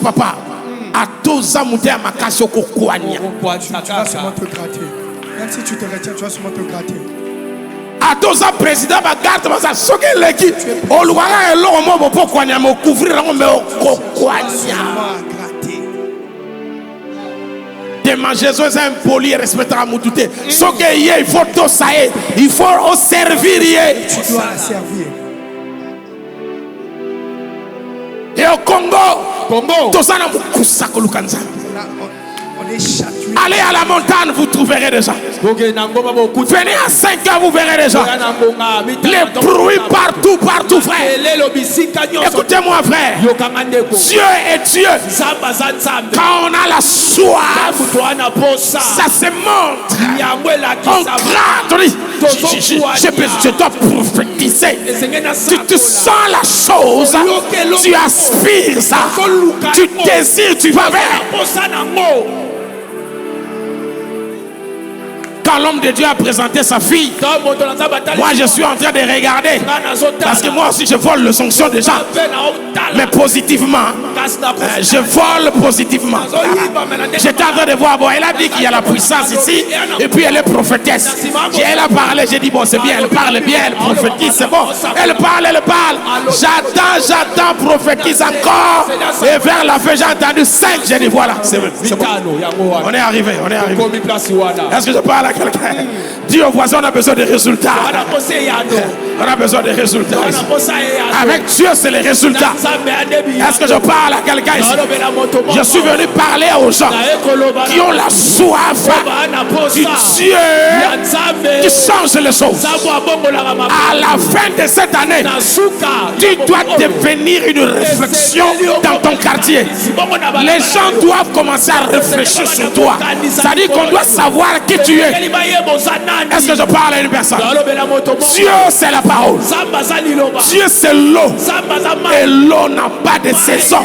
Papa. Même si tu te retiens, tu vas sûrement te gratter. À 2 ans, président, ça soque l'équipe. Au loin, l'homme peut couvrir démangeaison, c'est un poli et respectera Moutouté. Soque il faut tout ça, il faut au servir. Tu dois servir. Et au Congo, tout ça n'a pas allez à la montagne, vous trouverez des gens. Venez à 5 ans, vous verrez des gens. Les bruits partout, frère. Écoutez-moi, frère. Dieu est Dieu. Quand on a la soif, ça se montre. On gratte. Je dois prophétiser. Tu te sens la chose. Tu aspires ça. Tu désires, tu vas vers. Quand l'homme de Dieu a présenté sa fille, moi je suis en train de regarder. Parce que moi aussi je vole le sanction des gens. Mais positivement. Je vole positivement. J'étais en train de voir, bon, elle a dit qu'il y a la puissance ici. Et puis elle est prophétesse. Elle a parlé, j'ai dit, bon c'est bien, elle parle bien, elle prophétise, c'est bon. Elle parle. J'attends, prophétise encore. Et vers la fin j'ai entendu 5, j'ai dit voilà, c'est bon. On est arrivé. Est-ce que je parle à quelqu'un? Dis au voisin, on a besoin de résultats. On a besoin de résultats. Avec Dieu, c'est les résultats. Est-ce que je parle à quelqu'un ici? Je suis venu parler aux gens qui ont la soif du Dieu qui change les choses. À la fin de cette année, tu dois devenir une réflexion dans ton quartier. Les gens doivent commencer à réfléchir sur toi. C'est-à-dire qu'on doit savoir qui tu es. Est-ce que je parle à une personne? Dieu c'est la parole. Dieu c'est l'eau. Et l'eau n'a pas de saison.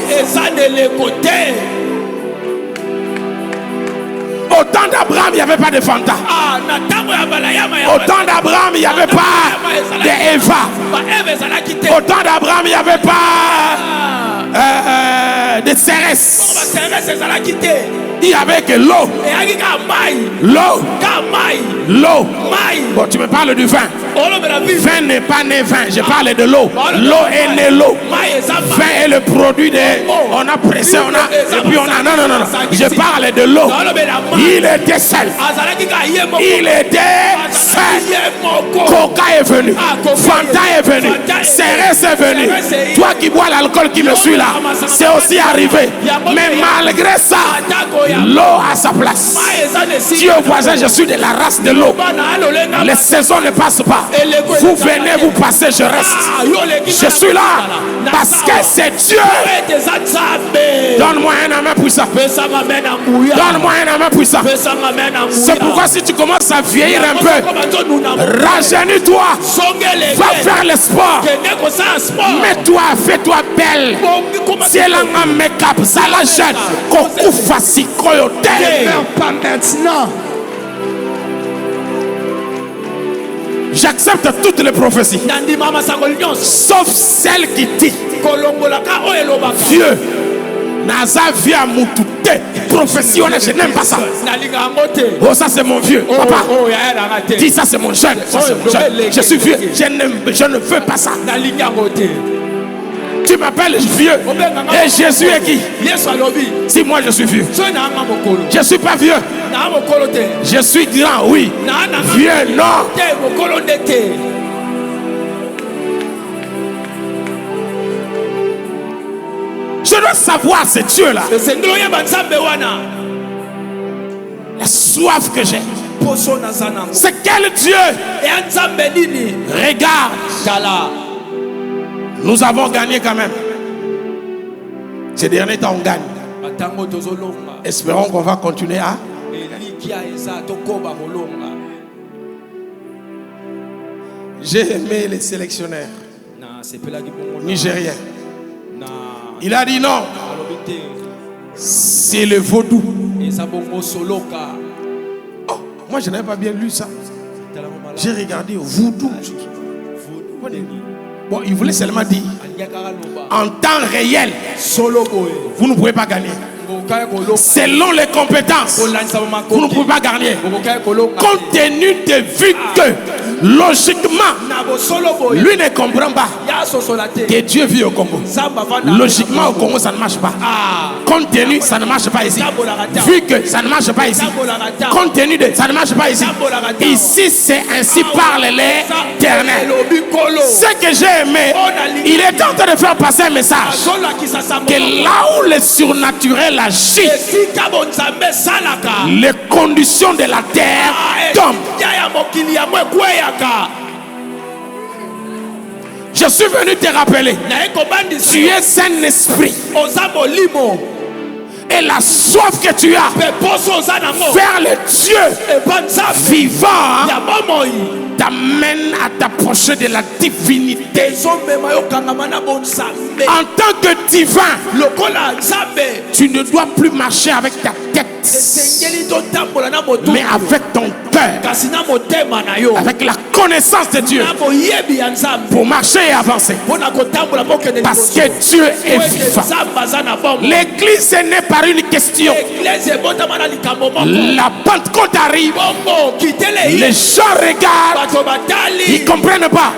Au temps d'Abraham, il n'y avait pas de Fanta. Au temps d'Abraham, il n'y avait pas d'Eva. Au temps d'Abraham, il n'y avait pas de Cérès. Il n'y avait que l'eau. L'eau. Bon, tu me parles du vin. Vin n'est pas né vin. Je parle de l'eau. L'eau est née l'eau. Vin est le produit de. On a pressé, on a. Et puis on a. Non. Je parle de l'eau. Il était seul. Il était seul. Coca est venu. Fanta est venu. Cérès est est venu. Toi qui bois l'alcool qui me suis là, c'est aussi arrivé. Mais malgré ça, l'eau a sa place. Dieu voisin, je suis de la race de l'eau. Les saisons ne passent pas. Vous venez, vous passez, je reste. Je suis là parce que c'est Dieu. Donne-moi un amen puissant. Donne-moi un amen puissant. C'est pourquoi si tu commences à vieillir un peu, rajeunis-toi. Va faire le sport. Mets-toi, fais-toi belle. Si elle a un make-up, ça la jeune. Koku fasi koyote. Pas maintenant. J'accepte toutes les prophéties, sauf celle qui dit Dieu Naza via Moutouté. Prophétie, je n'aime pas ça. Oh, ça c'est mon vieux. Papa, dis ça c'est mon jeune. Ça, c'est mon jeune. Je suis vieux. Je ne veux pas ça. Tu m'appelles vieux. Et Jésus est qui? Si moi je suis vieux. Je ne suis pas vieux. Je suis grand, oui. Vieux, non. Je dois savoir ce Dieu-là. La soif que j'ai. C'est quel Dieu? Regarde. Nous avons gagné quand même. Ces derniers temps, on gagne. Espérons qu'on va continuer à. J'ai aimé les sélectionneurs nigériens. Il a dit non. C'est le vaudou. Oh, moi je n'avais pas bien lu ça. J'ai regardé vaudou. Bon, il voulait seulement dire en temps réel, vous ne pouvez pas gagner. Selon les compétences, vous ne pouvez pas gagner. Compte tenu de vue que, logiquement, lui ne comprend pas que Dieu vit au Congo. Logiquement, au Congo, ça ne marche pas. Compte tenu, ça ne marche pas ici. Vu que ça ne marche pas ici. Compte tenu de, ça ne marche pas ici. Ici, c'est ainsi parle l'Éternel. Ce que j'ai aimé, il est en train de faire passer un message que là où le surnaturel agit, les conditions de la terre tombent. Je suis venu te rappeler, tu es un esprit. Et la soif que tu as vers le Dieu vivant t'amène à t'approcher de la divinité. En tant que divin, tu ne dois plus marcher avec ta tête, mais avec ton cœur, avec la connaissance de Dieu, pour marcher et avancer. Parce que Dieu est vivant. L'église est née par une question. La Pentecôte arrive, les gens regardent, ils ne comprennent pas.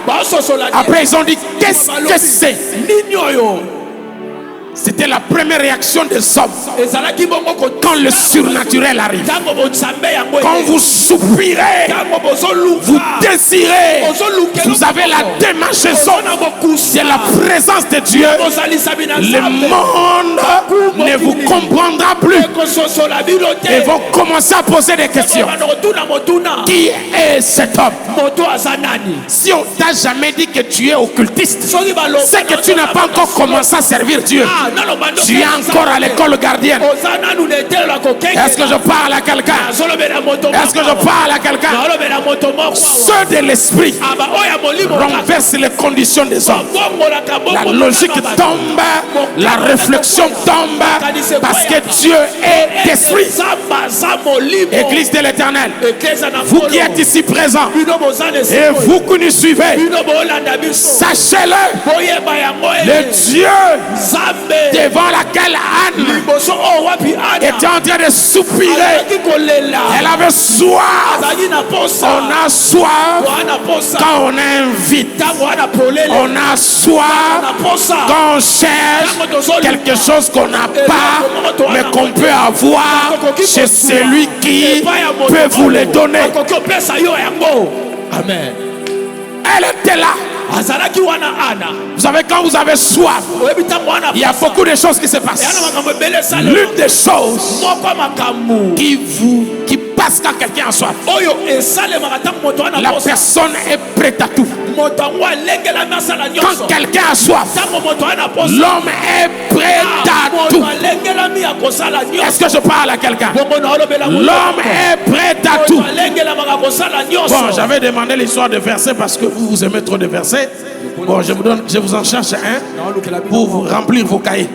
Après ils ont dit, qu'est-ce que c'est? C'était la première réaction des hommes quand le surnaturel arrive. Quand vous soupirez, vous désirez, vous avez la démangeaison de la présence de Dieu, le monde ne vous comprendra plus et vont commencer à poser des questions. Qui est cet homme? Si on t'a jamais dit que tu es occultiste, c'est que tu n'as pas encore commencé à servir Dieu. Tu es encore à l'école gardienne. Est-ce que je parle à quelqu'un? Est-ce que je parle à quelqu'un? Ceux de l'esprit renversent les conditions des hommes. La logique tombe, la réflexion tombe, parce que Dieu est esprit. Église de l'Éternel, vous qui êtes ici présents et vous qui nous suivez, sachez-le, le Dieu devant laquelle Anne était en train de soupirer, elle avait soif. On a soif quand on invite, on a soif quand on cherche quelque chose qu'on n'a pas mais qu'on peut avoir chez celui qui peut vous le donner. Amen. Elle était là. Vous savez, quand vous avez soif, il y a beaucoup de choses qui se passent. L'une des choses qui passe quand quelqu'un a soif, la personne est prête à tout. Quand quelqu'un a soif, l'homme est prêt à tout. Est-ce que je parle à quelqu'un? L'homme est prêt à tout. Bon, j'avais demandé l'histoire de versets parce que vous aimez trop de versets. Bon, je vous en cherche un pour vous remplir vos cahiers.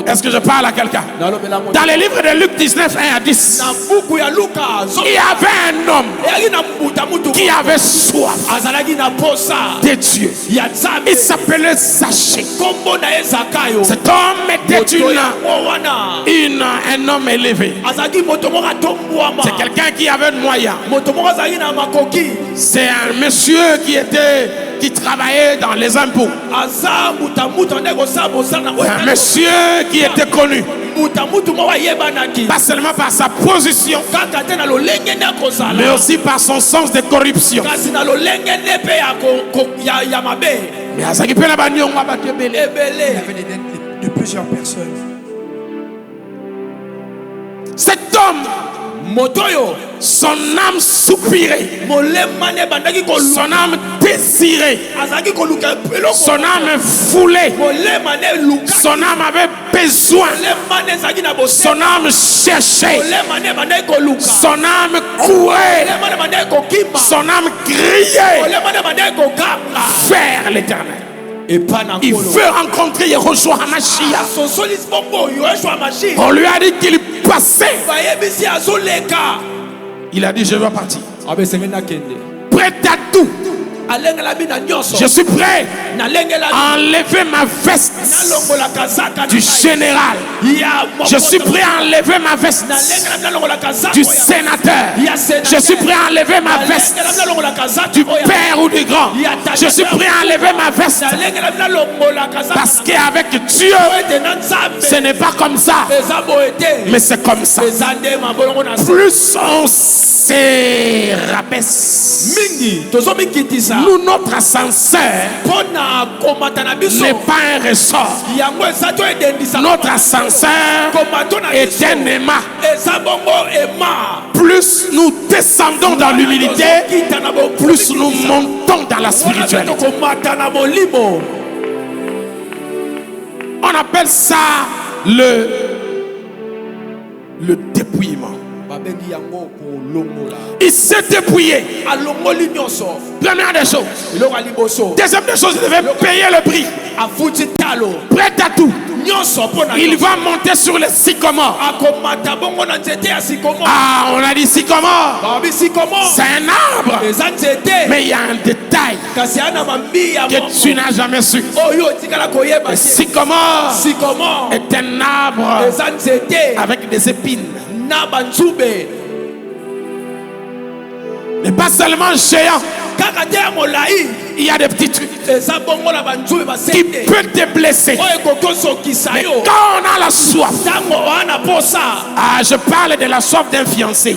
Est-ce que je parle à quelqu'un? Dans les livres de Luc 19, 1 à 10, il y avait un homme qui avait soif de Dieu. Il s'appelait Zachée. Cet homme était un homme élevé. C'est quelqu'un qui avait de moyens. C'est un monsieur qui travaillait dans les impôts. Un monsieur qui était connu. Pas seulement par sa position, mais aussi par son sens de corruption. Mais à ce qui peut la bagnon, on va battre belé. Il y avait des dettes de plusieurs personnes. Cet homme, son âme soupirait, son âme désirait, son âme voulait, son âme avait besoin, son âme cherchait, son âme courait, son âme criait vers l'Éternel. Il veut rencontrer Yehoshua HaMashiach. On lui a dit qu'il passait. Il a dit je vais partir. Prêt à tout. Je suis prêt à enlever ma veste du général. Je suis prêt à enlever ma veste du sénateur. Je suis prêt à enlever ma veste du père ou du grand. Je suis prêt à enlever ma veste. Parce qu'avec Dieu, ce n'est pas comme ça, mais c'est comme ça. Plus on se rabaisse, nous, notre ascenseur n'est pas un ressort. Notre ascenseur est un aimant. Plus nous descendons dans l'humilité, plus nous montons dans la spiritualité. On appelle ça le dépouillement. Il s'est dépouillé. Première des choses. Deuxième des choses, il devait payer le prix. Prêt à tout. Il va monter sur le sycomore. Ah, on a dit sycomore. C'est un arbre. Mais il y a un détail que tu n'as jamais su. Le sycomore est un arbre avec des épines. Mais pas seulement géant. Il y a des petits trucs qui peuvent te blesser. Mais quand on a la soif, je parle de la soif d'un fiancé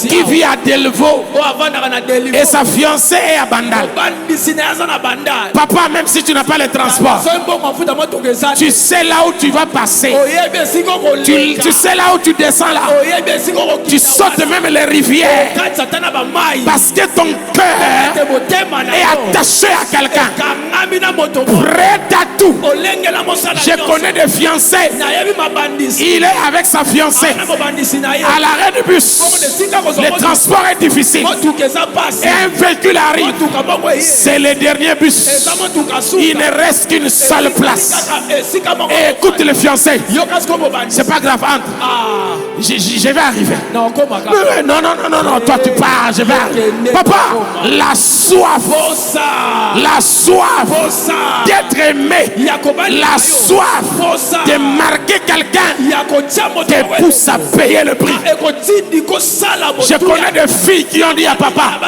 qui vit à Delvaux et sa fiancée est à Bandal. Papa, même si tu n'as pas le transport, tu sais là où tu vas passer. Tu sais là où tu descends là. Tu sautes même les rivières parce que ton cœur est attaché à quelqu'un, prêt à tout. Je connais des fiancés. Il est avec sa fiancée à l'arrêt du bus. Le transport est difficile et un véhicule arrive. C'est le dernier bus. Il ne reste qu'une seule place. Et écoute le fiancé. C'est pas grave, entre. Je vais arriver. Non, toi tu pars, je vais arriver. Papa, la soif d'être aimé, la soif de marquer quelqu'un te pousse à payer le prix. Je connais des filles qui ont dit à papa,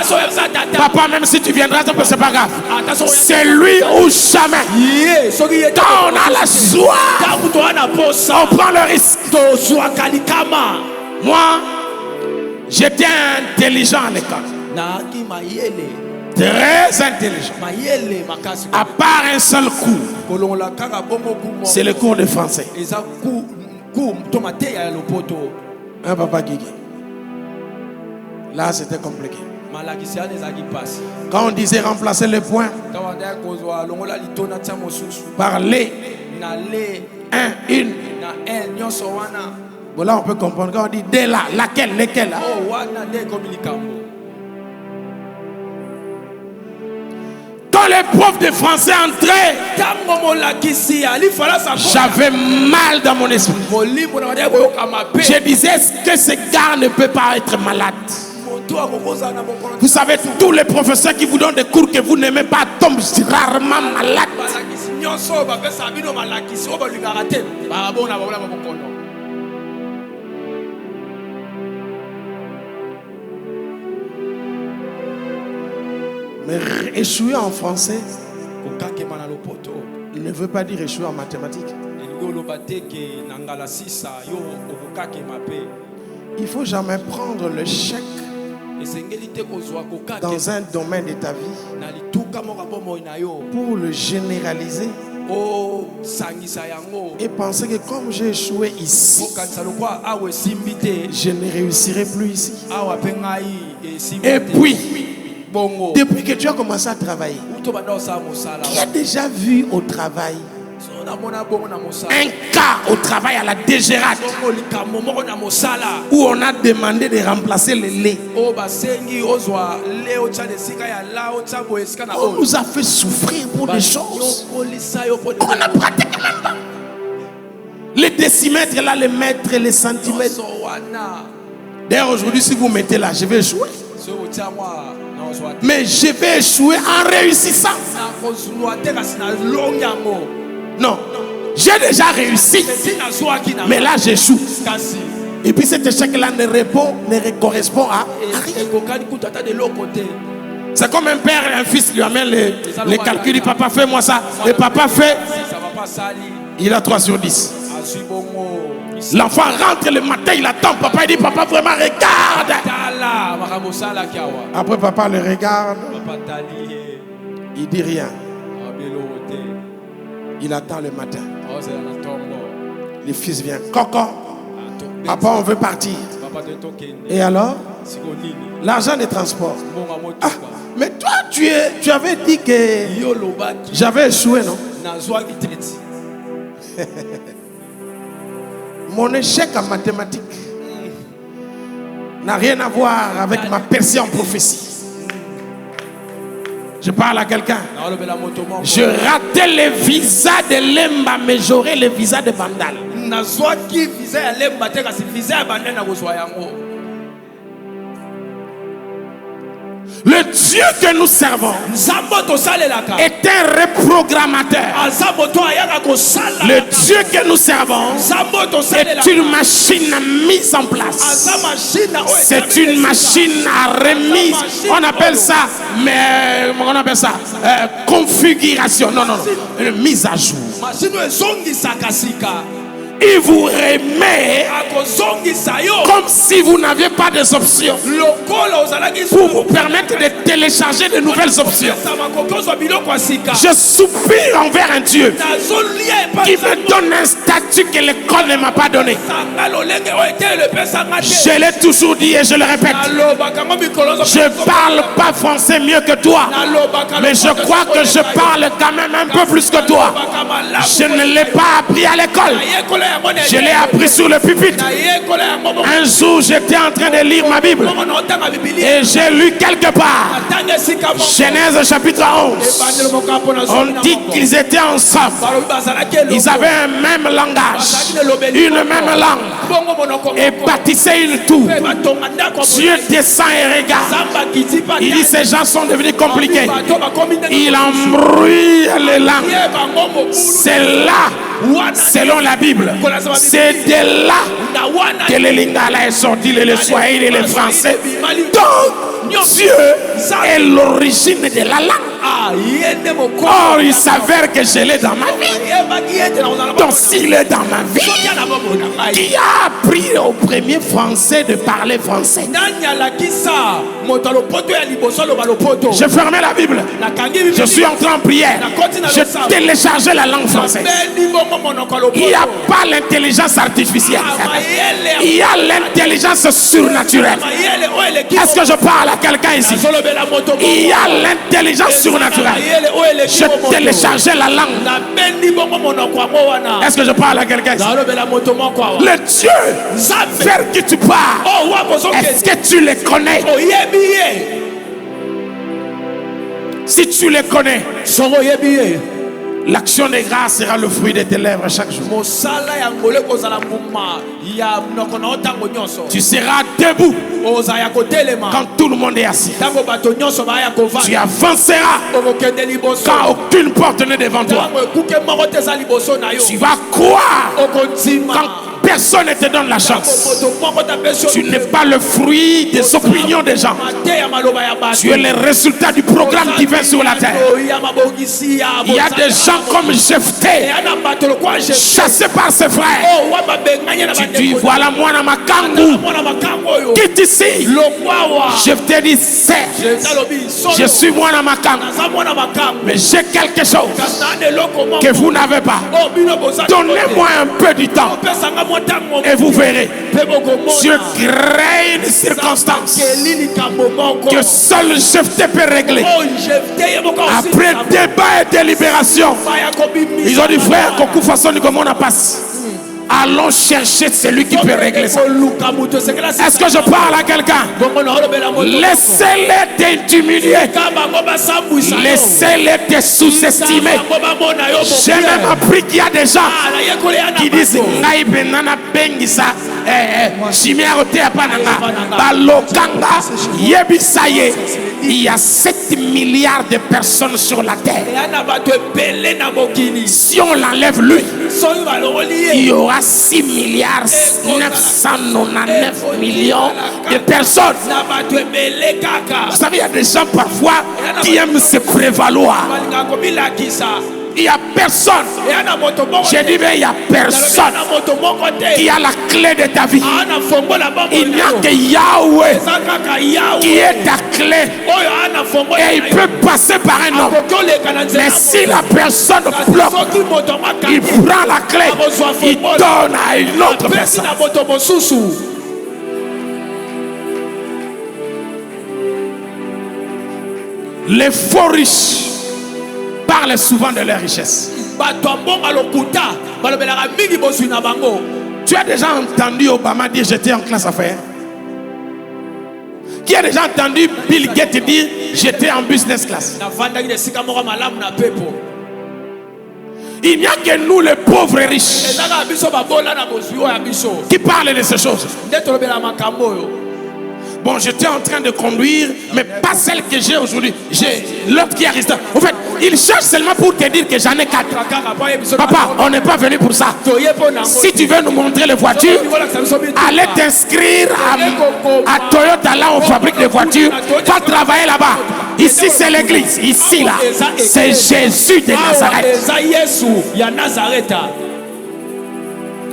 même si tu viendras, c'est pas grave. C'est lui ou jamais. Quand on a la soif, on prend le risque. Moi, j'étais intelligent à l'école. Très intelligent. À part un seul cours, c'est le cours de français. Un papa Guigui. Là, c'était compliqué. Quand on disait remplacer le point par les, un, une. Bon, là, on peut comprendre. Quand on dit dès là, laquelle, lesquelles. Quand les profs de français entraient, j'avais mal dans mon esprit. Je disais, est-ce que ce gars ne peut pas être malade? Vous savez, tous les professeurs qui vous donnent des cours que vous n'aimez pas tombent rarement malades. Mais échouer en français ne veut pas dire échouer en mathématiques. Il ne faut jamais prendre le chèque dans un domaine de ta vie pour le généraliser et penser que comme j'ai échoué ici, je ne réussirai plus ici. Et puis, depuis que tu as commencé à travailler, qui a déjà vu au travail un cas au travail à la DGRAT où on a demandé de remplacer le lait? On nous a fait souffrir pour des choses. On a pratiqué même pas. Les décimètres là, les mètres, les centimètres. D'ailleurs aujourd'hui, si vous mettez là, je vais échouer. Mais je vais échouer en réussissant. Non, j'ai déjà réussi, mais là j'échoue. Et puis cet échec-là ne correspond à rien. C'est comme un père et un fils lui amènent les calculs. Il dit papa fais-moi ça. Et papa fait. Il a 3 sur 10. L'enfant rentre le matin, il attend. Papa il dit papa vraiment regarde. Après papa le regarde. Il dit rien. Il attend le matin. Le fils vient. Coco. Papa, on veut partir. Et alors? L'argent des transports. Ah, mais toi, tu avais dit que j'avais échoué, non? Mon échec en mathématiques n'a rien à voir avec ma percée en prophétie. Je parle à quelqu'un. Je ratais le visa de Lemba, mais j'aurai le visa de Vandal. Le Dieu que nous servons est un reprogrammateur. Le Dieu que nous servons est une machine mise en place. C'est une machine à remise. On appelle ça, configuration. Non. Une mise à jour. Il vous remet comme si vous n'aviez pas des options pour vous permettre de télécharger de nouvelles options. Je soupire envers un Dieu qui me donne un statut que l'école ne m'a pas donné. Je l'ai toujours dit et je le répète. Je ne parle pas français mieux que toi, mais je crois que je parle quand même un peu plus que toi. Je ne l'ai pas appris à l'école. Je l'ai appris sur le pupitre. Un jour, j'étais en train de lire ma Bible et j'ai lu quelque part Genèse chapitre 11. On dit qu'ils étaient ensemble. Ils avaient un même langage, une même langue, et bâtissaient une tour. Dieu descend et regarde. Il dit ces gens sont devenus compliqués. Il embrouille les langues. C'est là, selon la Bible, c'est de là que le lingala est sorti, le swahili et le français. Donc Dieu est l'origine de la langue. Or il s'avère que je l'ai dans ma vie. Donc s'il est dans ma vie, qui a appris au premier français de parler français? J'ai fermé la Bible. Je suis entré en prière. J'ai téléchargé la langue française. Il n'y a pas l'intelligence artificielle. Il y a l'intelligence surnaturelle. Est-ce que je parle à quelqu'un ici? Il y a l'intelligence surnaturelle. J'ai téléchargé la langue. Est-ce que je parle à quelqu'un ici? Le Dieu vers qui tu parles, est-ce que tu les connais? Si tu les connais, l'action des grâces sera le fruit de tes lèvres chaque jour. Tu seras debout quand tout le monde est assis. Tu avanceras quand aucune porte n'est devant toi. Tu vas croire quand personne ne te donne la chance. Tu n'es pas le fruit des opinions des gens. Tu es le résultat du programme divin sur la terre. Il y a des gens comme Jephthé, chassés par ses frères. Tu dis, voilà moi dans ma kangou. Quitte ici. Jephthé dit, c'est, je suis moi dans ma kangou. Mais j'ai quelque chose que vous n'avez pas. Donnez-moi un peu du temps. Et vous verrez, Dieu crée une circonstance que seul Jephthé peut régler. Après débat et délibération, ils ont dit, frère, qu'on façon du comment on passe. Allons chercher celui qui peut régler ça. Est-ce que je parle à quelqu'un? Laissez-les t'humilier. Laissez-les te sous-estimer. J'ai même appris qu'il y a des gens qui disent il y a 7 milliards de personnes sur la terre. Si on l'enlève lui, il y aura 6 milliards 999 millions de personnes. Vous savez, il y a des gens parfois qui aiment se prévaloir. Il n'y a personne. J'ai dit, mais il n'y a personne qui a la clé de ta vie. Il n'y a que Yahweh qui est ta clé. Et il peut passer par un homme. Mais si la personne bloque, il prend la clé, il donne à une autre personne. Les faux riches parlent souvent de leur richesse. Tu as déjà entendu Obama dire j'étais en classe affaires? Qui a déjà entendu Bill Gates dire j'étais en business class? Il n'y a que nous les pauvres et riches qui parlent de ces choses. Bon, j'étais en train de conduire, mais pas celle que j'ai aujourd'hui. J'ai l'autre qui est resté. En fait, il cherche seulement pour te dire que j'en ai 4. Papa, on n'est pas venu pour ça. Si tu veux nous montrer les voitures, allez t'inscrire à Toyota, là on fabrique les voitures. Va travailler là-bas. Ici c'est l'église. Ici là, c'est Jésus de Nazareth.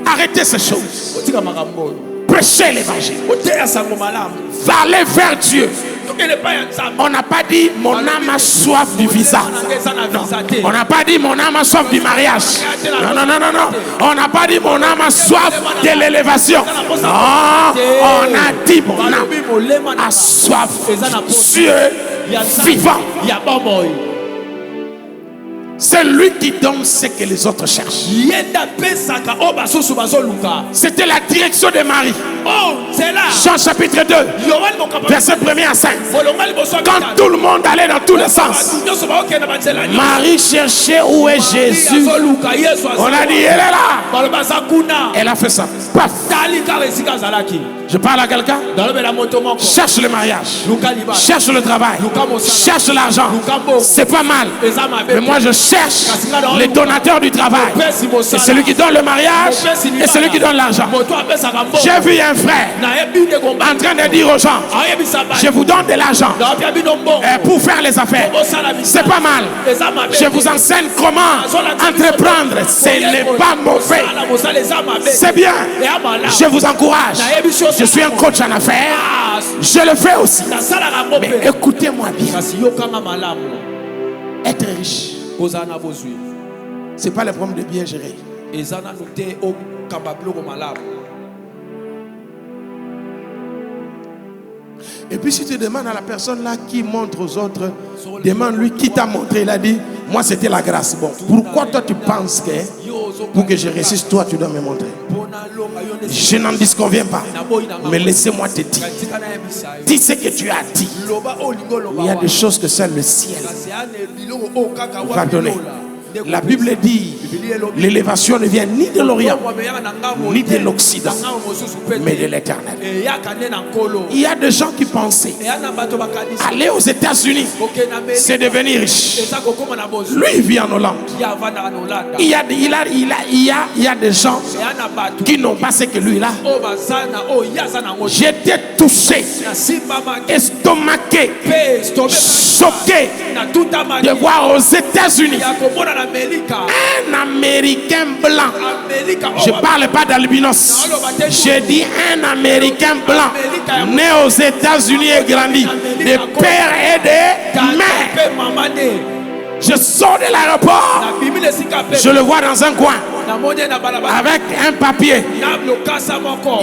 Arrêtez ces choses. Prêchez l'évangile. Allez vers Dieu. On n'a pas dit mon âme a soif du visa. Non. On n'a pas dit mon âme a soif du mariage. Non. On n'a pas dit mon âme a soif de l'élévation. Non. On a dit mon âme a soif du Dieu vivant. C'est lui qui donne ce que les autres cherchent. C'était la direction de Marie. Jean chapitre 2, verset 1er à 5. Quand tout le monde allait dans tous les sens, Marie cherchait où est Jésus. On a dit, elle est là. Elle a fait ça. Paf. Je parle à quelqu'un. Cherche le mariage, cherche le travail, cherche l'argent. C'est pas mal. Mais moi je cherche les donateurs du travail. Et celui qui donne le mariage et celui qui donne l'argent. J'ai vu un frère en train de dire aux gens, je vous donne de l'argent pour faire les affaires. C'est pas mal. Je vous enseigne comment entreprendre. Ce n'est pas mauvais. C'est bien. Je vous encourage. Je suis un coach en affaires. je le fais aussi. Mais écoutez-moi bien. Être riche, c'est pas le problème de bien gérer. Et puis si tu demandes à la personne là qui montre aux autres, demande-lui qui t'a montré. Il a dit, moi c'était la grâce. Bon, pourquoi toi tu penses que pour que je réussisse, toi tu dois me montrer? Je n'en disconviens pas. Mais laissez-moi te dire. Dis ce que tu as dit. Il y a des choses que seul le ciel va donner. La Bible dit, l'élévation ne vient ni de l'Orient, ni de l'Occident, mais de l'Éternel. Il y a des gens qui pensaient aller aux États-Unis, c'est devenir riche. Lui, il vit en Hollande. Il y a des gens qui n'ont pas ce que lui a. J'étais touché, estomaqué, choqué de voir aux États-Unis un Américain blanc. Je ne parle pas d'albinos. Je dis un Américain blanc né aux États-Unis et grandi de père et de mère. Je sors de l'aéroport, je le vois dans un coin avec un papier.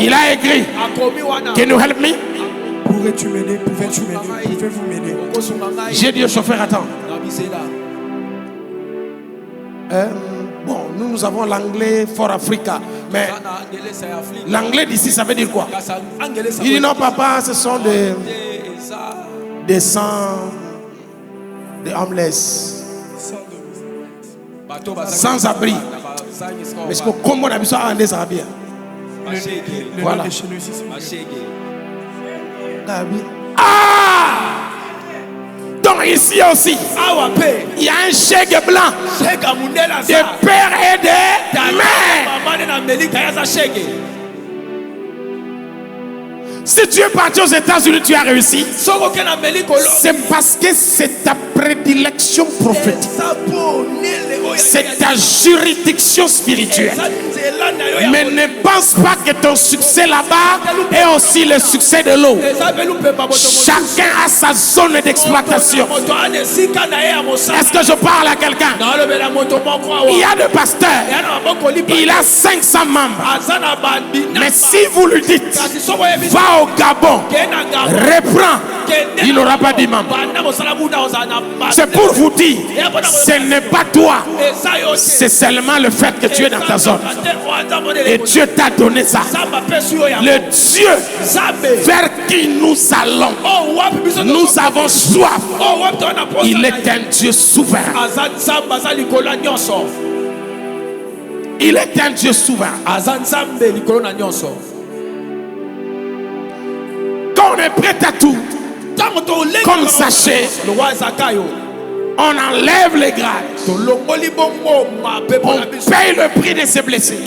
Il a écrit, can you help me? Pourrais-tu m'aider? Pouvez-tu m'aider? Pouvez-vous m'aider? J'ai dit au chauffeur, attends. Bon, nous avons l'anglais for Africa, mais l'anglais d'ici, ça veut dire quoi? Il dit non, papa, ce sont des sans, des homeless, sans abri. Mais ce que comme on a besoin en des arabes. Voilà. Ah! Donc ici aussi, il y a un chèque blanc de père et de mère. Si tu es parti aux États-Unis, tu as réussi. C'est parce que c'est ta prédilection prophétique. C'est ta juridiction spirituelle. Mais ne pense pas que ton succès là-bas est aussi le succès de l'eau. Chacun a sa zone d'exploitation. Est-ce que je parle à quelqu'un? Il y a des pasteurs. Il a 500 membres. Mais si vous lui dites, va au Gabon, reprends, il n'aura pas d'imam. C'est pour vous dire, ce n'est pas toi, c'est seulement le fait que tu es dans ta zone. Et Dieu t'a donné ça. Le Dieu vers qui nous allons, nous avons soif. Il est un Dieu souverain. Il est un Dieu souverain. Quand on est prêt à tout, comme sachet, on enlève les grades. On paye le prix de ses blessés.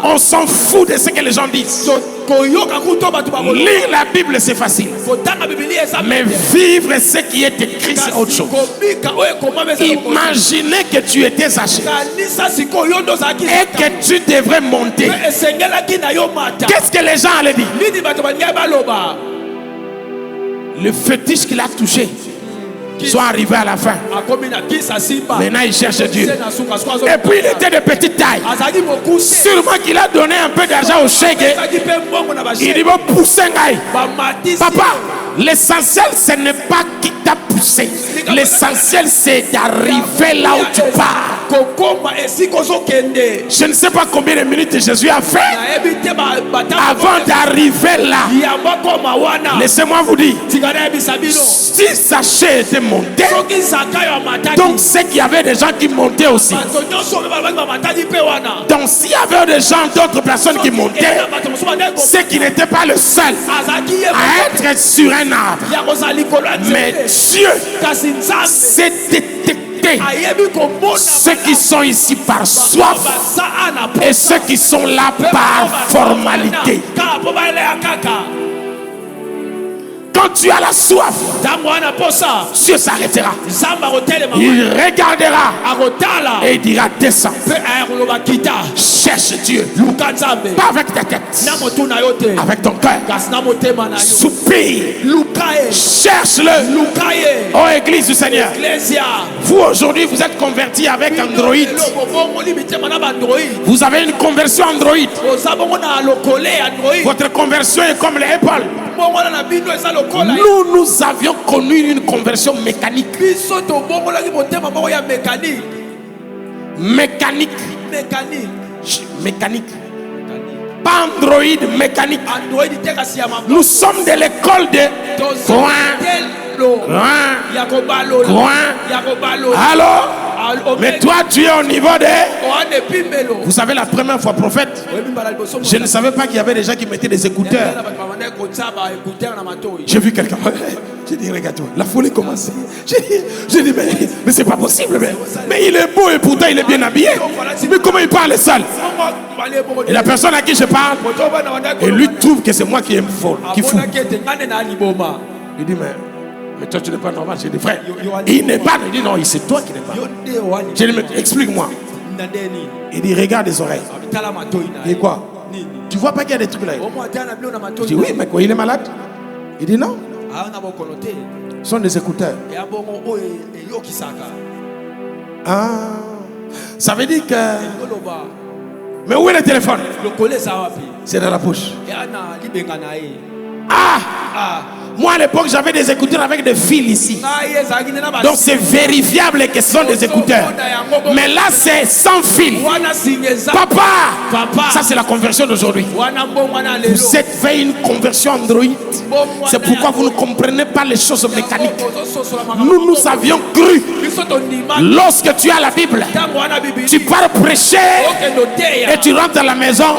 On s'en fout de ce que les gens disent. Lire la Bible, c'est facile. Mais vivre ce qui est écrit, c'est autre chose. Imaginez que tu étais saché et que tu devrais monter. Qu'est-ce que les gens allaient dire? Le fétiche qu'il a touché sont arrivés à la fin. Maintenant il cherche Dieu. Et puis il était de petite taille. Sûrement qu'il a donné un peu d'argent au chèque. Il dit bon, poussez un gars. Papa, l'essentiel ce n'est pas qui t'a poussé. L'essentiel c'est d'arriver là où tu pars. Je ne sais pas combien de minutes Jésus a fait avant d'arriver là. Laissez-moi vous dire, si Zaché était monté, donc c'est qu'il y avait des gens qui montaient aussi. Donc s'il y avait des gens, d'autres personnes qui montaient, c'est qu'il n'était pas le seul à être sur un arbre. Mais Dieu s'est détecté ceux qui sont ici par soif et ceux qui sont là par formalité. Quand tu as la soif, Dieu s'arrêtera. Il regardera et il dira descends. Cherche Dieu. Pas avec ta tête, avec ton cœur. Soupire. Cherche-le. Oh Église du Seigneur, vous aujourd'hui vous êtes convertis avec Android. Vous avez une conversion Android. Votre conversion est comme les Apple. Nous avions connu une conversion mécanique. Mécanique. Pas Android, mécanique. Nous sommes de l'école de alors, mais toi tu es au niveau de... Vous savez, la première fois prophète, je ne savais pas qu'il y avait des gens qui mettaient des écouteurs. J'ai vu quelqu'un. J'ai dit regarde-toi, la folie commence. J'ai dit mais c'est pas possible. Mais il est beau et pourtant il est bien habillé. Mais comment il parle sale? Et la personne à qui je parle, et lui trouve que c'est moi qui aime folle, qui fout. Il dit mais toi tu n'es pas normal. J'ai dit frère, il n'est pas. Il dit non, c'est toi qui n'es pas. J'ai dit mais explique-moi. Il dit regarde les oreilles. Il dit quoi? Tu vois pas qu'il y a des trucs là? Je dis oui, mais quoi, il est malade? Il dit non. Ce sont des écouteurs. Ah, ça veut dire que... Mais où est le téléphone? C'est dans la poche. Ah! Moi à l'époque j'avais des écouteurs avec des fils ici. Donc c'est vérifiable que ce sont des écouteurs. Mais là c'est sans fil. Papa, ça c'est la conversion d'aujourd'hui. Vous êtes fait une conversion Android. C'est pourquoi vous ne comprenez pas les choses mécaniques. Nous avions cru. Lorsque tu as la Bible, tu pars prêcher et tu rentres à la maison.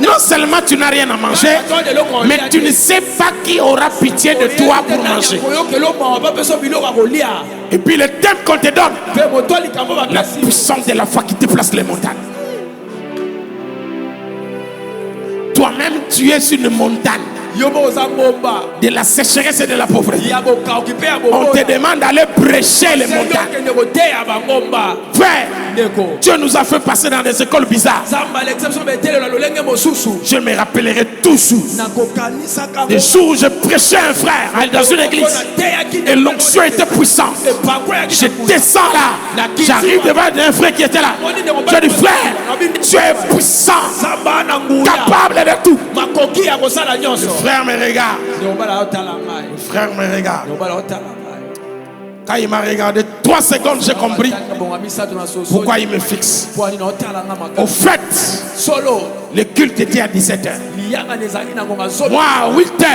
Non seulement tu n'as rien à manger, mais tu ne sais pas qui aura pitié de toi pour manger. Et puis le thème qu'on te donne, la puissance de la foi qui déplace les montagnes. Toi-même tu es sur une montagne de la sécheresse et de la pauvreté. On te demande d'aller prêcher les montagnes. Frère, Dieu nous a fait passer dans des écoles bizarres. Je me rappellerai toujours des jours où je prêchais un frère dans une église et l'onction était puissante. Je descends là, j'arrive devant un frère qui était là. Je dis frère, tu es puissant, capable de tout. Le frère me regarde. Le frère me regarde. Quand il m'a regardé 3 secondes, j'ai compris pourquoi il me fixe. Au fait, le culte était à 17h. Moi, à 8h,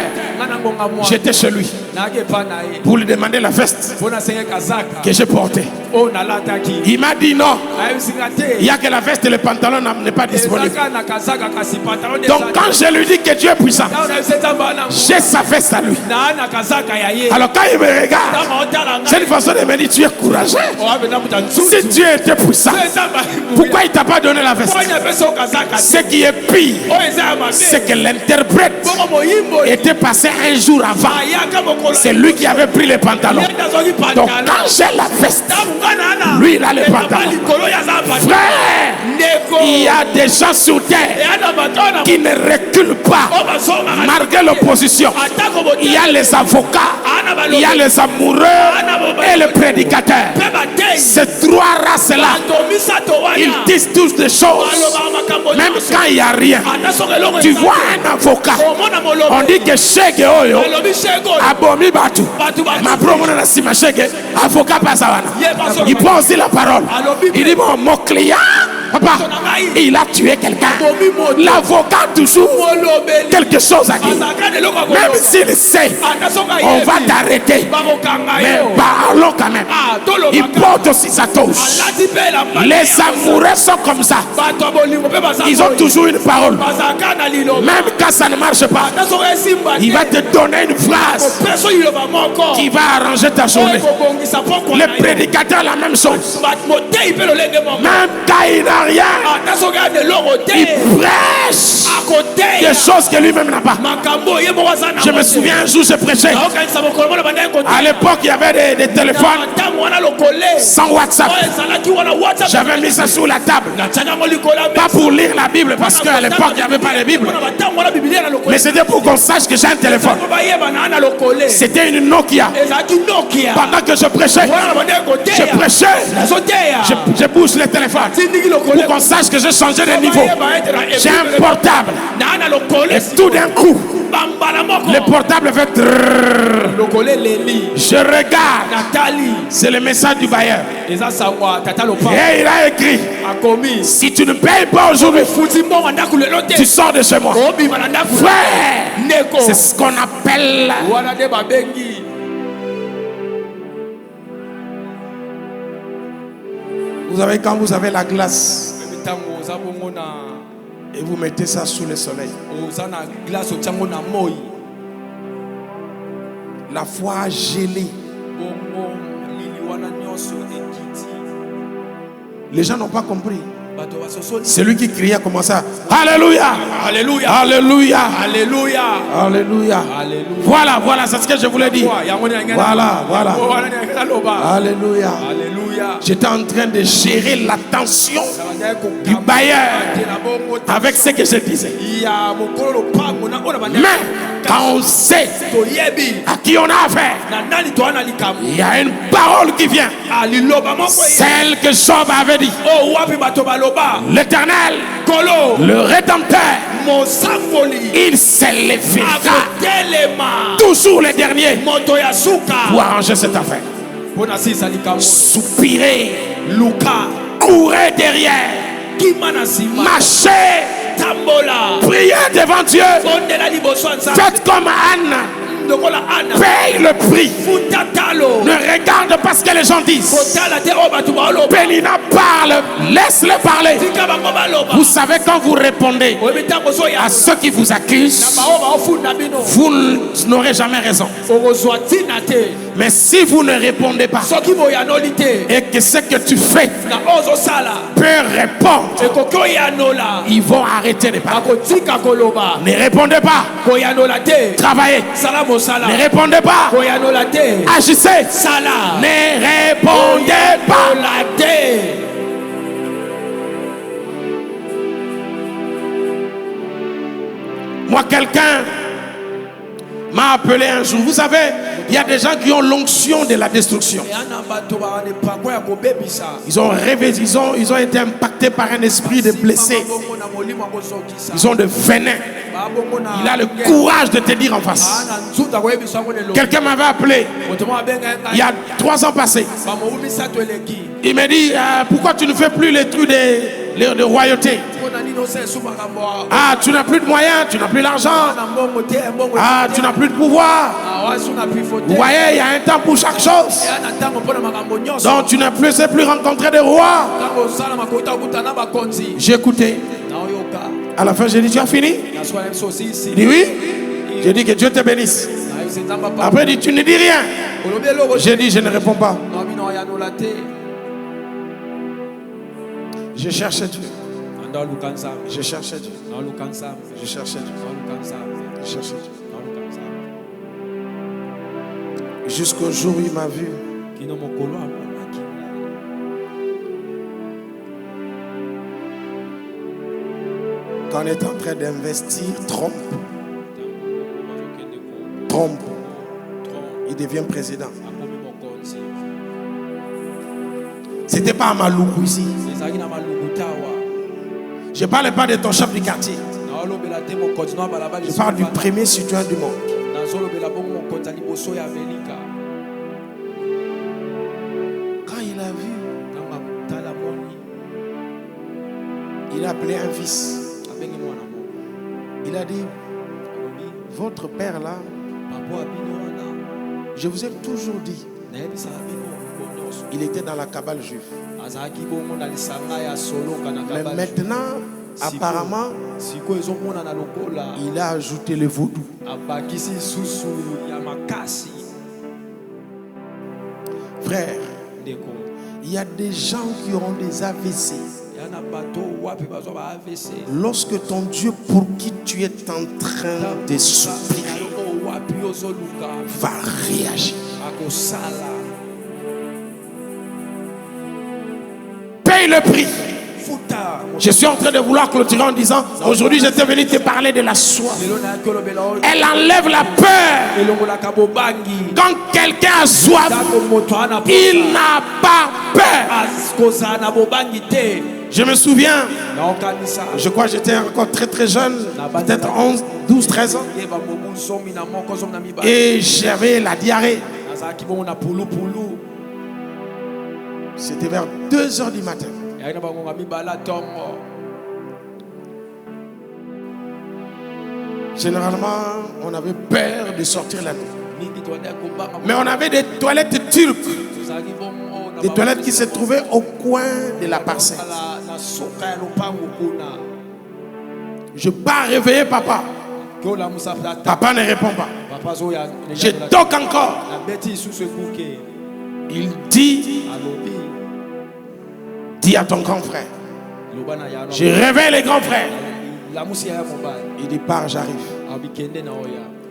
j'étais chez lui pour lui demander la veste que j'ai portée. Il m'a dit non, il n'y a que la veste et le pantalon n'est pas disponible. Donc quand je lui dis que Dieu est puissant, j'ai sa veste à lui. Alors quand il me regarde, c'est une façon de me dire tu es courageux. Si Dieu était puissant, pourquoi il ne t'a pas donné la veste? Ce qui est pire, c'est que l'interprète était passé un jour avant. C'est lui qui avait pris les pantalons. Donc quand j'ai la veste, lui il a les pantalons. Frère, il y a des gens sur terre qui ne reculent pas malgré l'opposition. Il y a les avocats, il y a les amoureux et les prédicateurs. Ces 3 races-là, ils disent tous des choses. Même quand il n'y a rien. Tu vois un avocat, on dit que Chege Oyo, Abomi Batu, ma promona na sima Chege, avocat passe à il prend aussi la parole. Il dit bon, mon client, papa, il a tué quelqu'un. L'avocat toujours quelque chose à dire. Même s'il sait, on va t'arrêter. Mais parlons quand même. Il porte aussi sa touche. Les amoureux sont comme ça. Ils ont toujours une parole. Même quand ça ne marche pas, il va te donner une phrase qui va arranger ta journée. Les prédicateurs, la même chose. Même quand il n'a rien, il prêche des choses que lui-même n'a pas. Je me souviens un jour, je prêchais. À l'époque, il y avait des téléphones sans WhatsApp. J'avais mis ça sous la table. Pas pour lire la Bible, parce qu'à l'époque, il n'y avait pas de Bible. Mais c'était pour qu'on sache que j'ai un téléphone. C'était une Nokia. Pendant que je prêchais, je bouge le téléphone pour qu'on sache que j'ai changé de niveau. J'ai un portable. Et tout d'un coup, le portable fait trrrr. Je regarde. C'est le message du bailleur. Et il a écrit: si tu ne payes pas aujourd'hui, tu sors de chez moi. Frère, c'est ce qu'on appelle. Vous savez, quand vous avez la glace et vous mettez ça sous le soleil, la foi gelée, les gens n'ont pas compris. Celui qui criait comme ça: Alléluia, Alléluia, Alléluia, Alléluia, Alléluia. Voilà, c'est ce que je voulais dire. Voilà. Alléluia. J'étais en train de gérer l'attention du bailleur avec ce que je disais. Mais quand on sait à qui on a affaire, il y a une parole qui vient, celle que Job avait dit. L'Éternel, le Rédempteur, il s'élèvera toujours les derniers pour arranger cette affaire. Soupirer, courir derrière, marcher, prier devant Dieu. Faites comme Anne. Paye le prix. Ne regarde pas ce que les gens disent. Pénina parle, laisse-le parler. Vous savez, quand vous répondez à ceux qui vous accusent, vous n'aurez jamais raison. Mais si vous ne répondez pas et que ce que tu fais peut répondre, ils vont arrêter de parler. Ne répondez pas. Travaillez. Ne répondez pas. Agissez. Ne répondez pas. Moi, quelqu'un m'a appelé un jour. Vous savez, il y a des gens qui ont l'onction de la destruction. Ils ont rêvé, ils ont été impactés par un esprit de blessé. Ils ont de venin. Il a le courage de te dire en face. Quelqu'un m'avait appelé il y a 3 ans passés. Il m'a dit: pourquoi tu ne fais plus les trucs de royauté? Ah, tu n'as plus de moyens, tu n'as plus d'argent. Ah, tu n'as plus de pouvoir. Vous voyez, il y a un temps pour chaque chose. Donc tu ne sais plus rencontrer des rois. J'ai écouté. À la fin, j'ai dit: tu as fini? Il dit: oui. J'ai dit: que Dieu te bénisse. Après, il dit: tu ne dis rien. J'ai dit: je ne réponds pas. Je cherchais Dieu. Je cherchais Dieu. Je cherchais Dieu. Je cherchais Dieu. Jusqu'au jour où il m'a vu. Quand on est en train d'investir, trompe. Il devient président. C'était pas à Maloukou ici. Je ne parle pas de ton chef du quartier. Je parle du premier citoyen du monde. Quand il a vu, il a appelé un fils. Il a dit: votre père là, je vous ai toujours dit, il était dans la cabale juive. Mais maintenant, apparemment, il a ajouté le vaudou. Frère, Il y a des gens qui auront des AVC. Lorsque ton Dieu pour qui tu es en train de souffrir va réagir. Paye le prix. Je suis en train de vouloir clôturer en disant, aujourd'hui j'étais venu te parler de la soif. Elle enlève la peur. Quand quelqu'un a soif, il n'a pas peur. Je me souviens, je crois que j'étais encore très très jeune, peut-être 11, 12, 13 ans. Et j'avais la diarrhée. C'était vers 2 heures du matin. Généralement, on avait peur de sortir la nuit. Mais on avait des toilettes turques. Des toilettes qui se trouvaient au coin de la parcelle. Je pars réveiller papa. Papa ne répond pas. Je toque encore. Il dit, dis à ton grand frère. Je réveille les grands frères. Il dit, pars, j'arrive.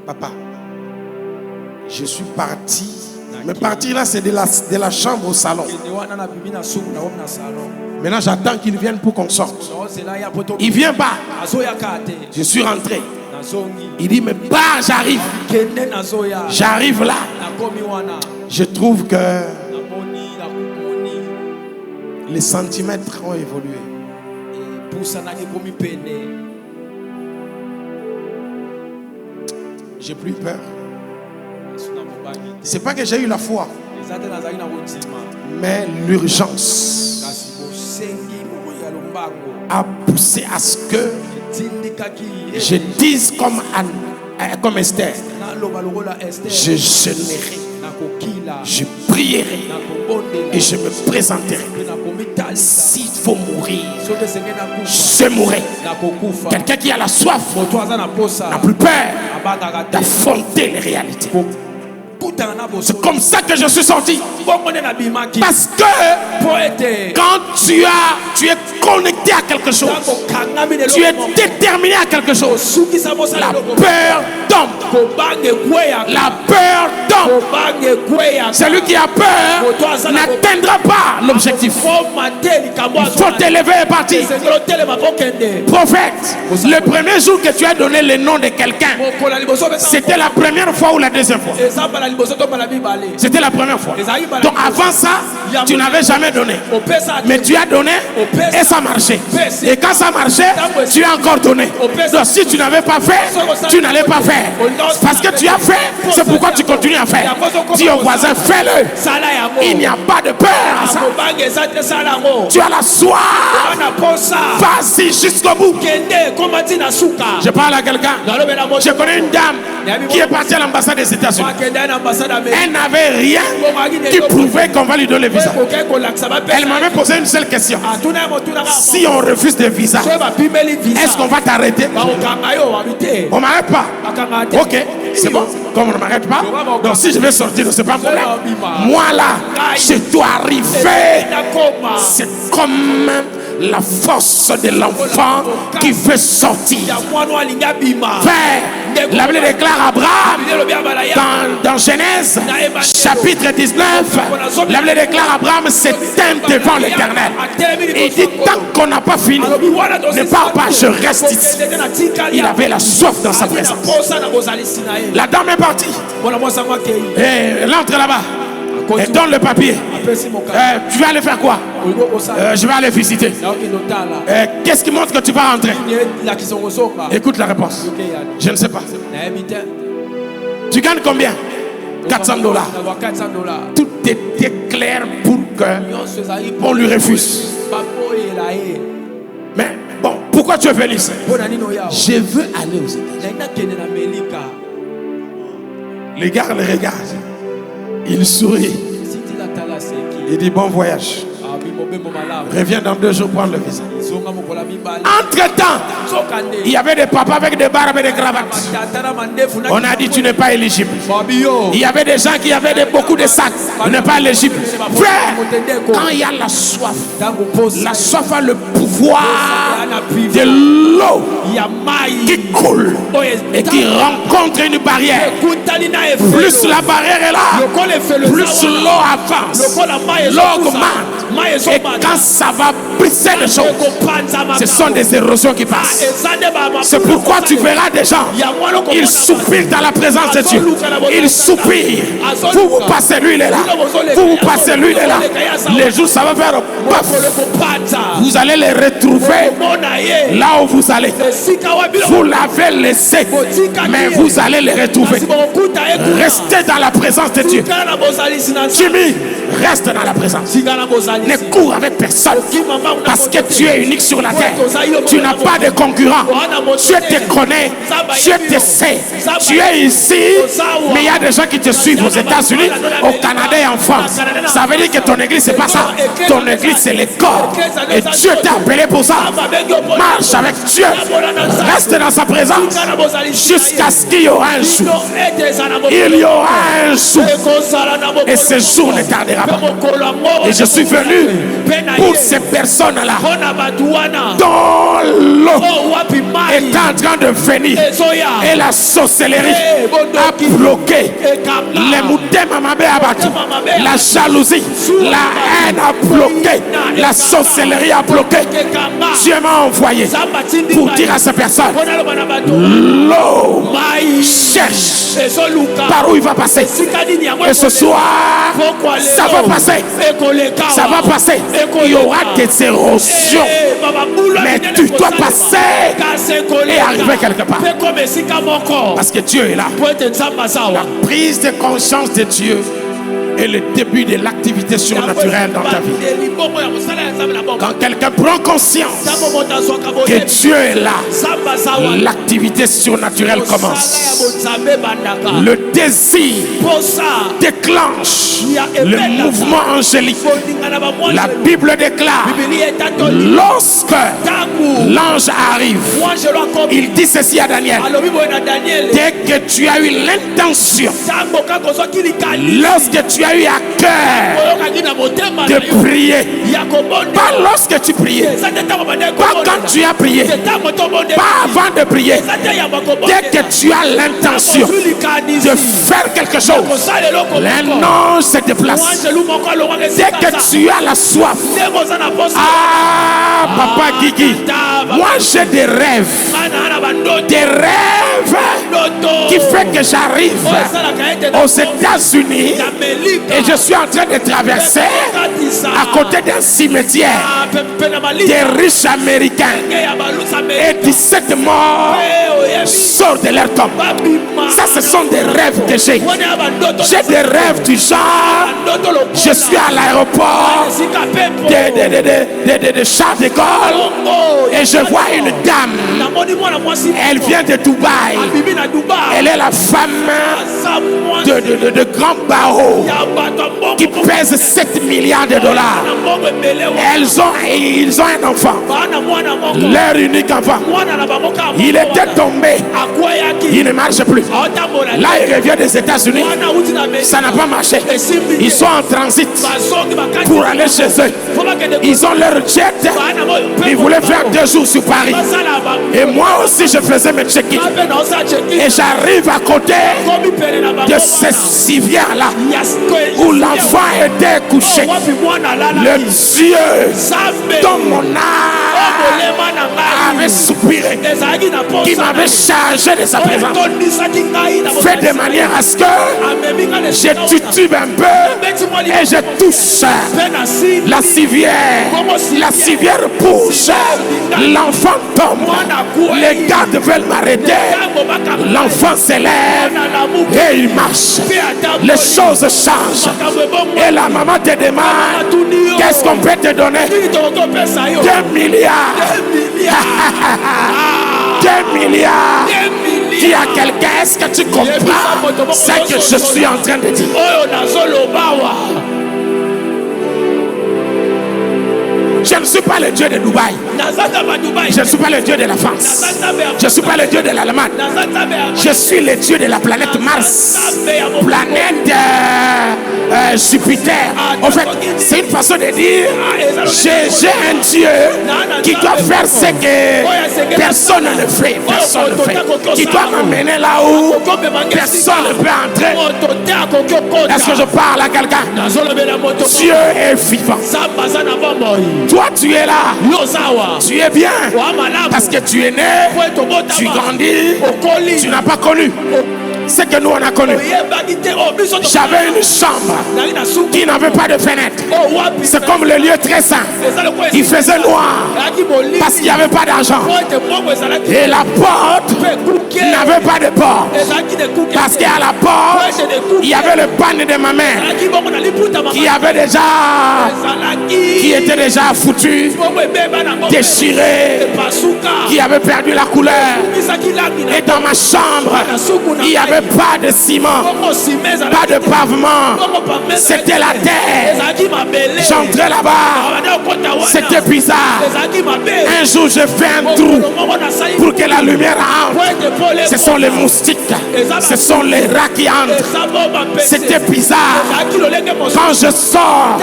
Papa, je suis parti. Mais partir là, c'est de la chambre au salon. Maintenant, j'attends qu'il vienne pour qu'on sorte. Il ne vient pas. Je suis rentré. Il dit, mais pars, j'arrive. J'arrive là. Je trouve que les centimètres ont évolué. J'ai plus peur. C'est pas que j'ai eu la foi, mais l'urgence a poussé à ce que je dise comme Esther, je jeûnerai, je prierai et je me présenterai. S'il faut mourir, je mourrai. Quelqu'un qui a la soif n'a plus peur d'affronter les réalités. C'est comme ça que je suis sorti. Parce que quand tu es connecté à quelque chose, tu es déterminé à quelque chose, la peur tombe. La peur tombe. Celui qui a peur n'atteindra pas l'objectif. Il faut t'élever et partir. Prophète, le premier jour que tu as donné le nom de quelqu'un, c'était la première fois ou la deuxième fois? C'était la première fois. Donc avant ça, tu n'avais jamais donné. Mais tu as donné et ça marchait. Et quand ça marchait, tu as encore donné. Donc si tu n'avais pas fait, tu n'allais pas faire. Parce que tu as fait, c'est pourquoi tu continues à faire. Dis au voisin, fais-le. Il n'y a pas de peur à ça. Tu as la soif. Vas-y jusqu'au bout. Je parle à quelqu'un. Je connais une dame qui est partie à l'ambassade des États-Unis. Elle n'avait rien qui prouvait qu'on va lui donner le visa. Elle m'avait posé une seule question. Si on refuse le visa, est-ce qu'on va t'arrêter? On ne m'arrête pas. Ok, c'est bon. Comme on ne m'arrête pas, donc si je vais sortir, c'est pas un problème. Moi là, je dois arriver. C'est comme la force de l'enfant qui veut sortir. Père, la Bible déclare à Abraham dans Genèse chapitre 19, la Bible déclare à Abraham s'éteint devant l'Éternel. Il dit tant qu'on n'a pas fini, ne pars pas, je reste ici. Il avait la soif dans sa présence. La dame est partie. Et elle entre là-bas. Et donne le papier. Tu vas aller faire quoi? Je vais aller visiter. Qu'est-ce qui montre que tu vas rentrer? Écoute la réponse. Je ne sais pas. Tu gagnes combien? $400. Tout était clair pour qu'on lui refuse. Mais bon, pourquoi tu es venu ici? Je veux aller aux États-Unis. Les gars le regardent. Il sourit. Il dit bon voyage. Reviens dans 2 jours prendre le visa. Entre-temps, il y avait des papas avec des barbes et des cravates. On a dit tu n'es pas éligible. Il y avait des gens qui avaient beaucoup de sacs. Tu n'es pas éligible. Frère, quand il y a la soif a le pouvoir de l'eau qui coule et qui rencontre une barrière. Plus la barrière est là, plus l'eau avance, l'eau augmente. Et quand ça va briser les choses, ce sont des érosions qui passent. C'est pourquoi tu verras des gens, ils soupirent dans la présence de Dieu. Ils soupirent. Vous passez, lui il est là. Vous passez, lui il est là. Les jours ça va faire paf. Vous allez les retrouver là où vous allez. Vous l'avez laissé, mais vous allez les retrouver. Restez dans la présence de Dieu. Jimmy, reste dans la présence. Ne cours avec personne, parce que tu es unique sur la terre. Tu n'as pas de concurrent. Dieu te connaît, Dieu te sait. Tu es ici, mais il y a des gens qui te suivent aux États-Unis, au Canada et en France. Ça veut dire que ton église c'est pas ça. Ton église c'est le corps. Et Dieu t'a appelé pour ça. Marche avec Dieu. Reste dans sa présence jusqu'à ce qu'il y aura un jour. Il y aura un jour. Et ce jour ne tardera pas. Et je suis venu pour ces personnes-là dont l'eau est en train de venir et la sorcellerie a bloqué. Les moutins m'avaient abattu. La jalousie, la haine a bloqué. La sorcellerie a bloqué. Dieu m'a envoyé pour dire à ces personnes, l'eau cherche par où il va passer. Et ce soir, ça va passer. Ça va passer. Il y aura des érosions. Mais tu dois passer et arriver quelque part. Parce que Dieu est là. La prise de conscience de Dieu est le début de l'activité surnaturelle dans ta vie. Quand quelqu'un prend conscience que Dieu est là, l'activité surnaturelle commence. Le désir déclenche le mouvement angélique. La Bible déclare, lorsque l'ange arrive, il dit ceci à Daniel: dès que tu as eu l'intention, lorsque tu as eu à cœur de prier, pas lorsque tu priais, pas quand tu as prié, pas avant de prier, dès que tu as l'intention de faire quelque chose, un ange se déplace. Dès que tu as la soif, ah papa Guigui, moi j'ai des rêves qui fait que j'arrive aux États-Unis et je suis en train de traverser à côté d'un cimetière des riches américains et 17 morts sortent de leur tombe. Ça, ce sont des rêves que j'ai. J'ai des rêves du genre, je suis à l'aéroport de Charles de Gaulle et je vois une dame. Elle vient de Dubaï. Elle est la femme de grand barreau qui pèse 7 milliards de dollars. Ils ont un enfant, leur unique enfant. Il était tombé, il ne marche plus. Là il revient des États-Unis, ça n'a pas marché. Ils sont en transit pour aller chez eux. Ils ont leur jet. Ils voulaient faire 2 jours sur Paris. Et moi aussi je faisais mes check-in. Et j'arrive à côté de ces civières-là où l'enfant était couché. Le Dieu dont mon âme avait soupiré, qui m'avait chargé de sa présence, fait de manière à ce que je titube un peu et je touche la civière. La civière bouge, l'enfant tombe. Les gardes veulent m'arrêter. L'enfant s'élève et il marche. Les choses changent. Et la maman te demande, qu'est-ce qu'on peut te donner? 2 milliards. 2 milliards. Dis à quelqu'un, est-ce que tu comprends ce que je suis en train de dire? Je ne suis pas le Dieu de Dubaï. Je ne suis pas le Dieu de la France. Je ne suis pas le Dieu de l'Allemagne. Je suis le Dieu de la planète Mars. Planète Jupiter. En fait, c'est une façon de dire j'ai un Dieu qui doit faire ce que personne ne fait. Personne ne fait. Qui doit m'amener là où personne ne peut entrer. Est-ce que je parle à quelqu'un? Dieu est vivant. Toi, tu es là. Tu es bien. Parce que tu es né, tu grandis, tu n'as pas connu ce que nous on a connu. J'avais une chambre qui n'avait pas de fenêtre. C'est comme le lieu très saint. Il faisait noir parce qu'il n'y avait pas d'argent. Et la porte n'avait pas de porte parce qu'à la porte il y avait le panne de ma mère qui était déjà foutu, déchiré, qui avait perdu la couleur. Et dans ma chambre il y avait pas de ciment, pas de pavement, c'était la terre. J'entrais là-bas, c'était bizarre. Un jour j'ai fait un trou pour que la lumière entre. Ce sont les moustiques, ce sont les rats qui entrent. C'était bizarre. Quand je sors,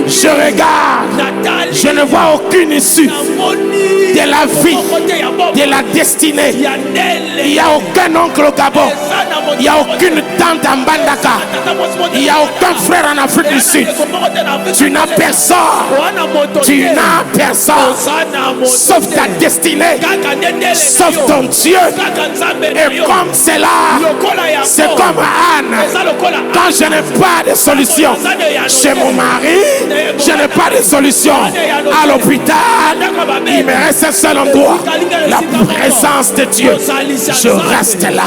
je regarde, je ne vois aucune issue de la vie, de la destinée. Il n'y a aucun oncle au Gabon. Il n'y a aucune tante en Bandaka. Il n'y a aucun frère en Afrique du Sud. Tu n'as personne. Tu n'as personne. Sauf ta destinée. Sauf ton Dieu. Et comme c'est là, c'est comme Anne. Quand je n'ai pas de solution chez mon mari, je n'ai pas de solution à l'hôpital, il me reste un seul endroit, la présence de Dieu. Je reste là.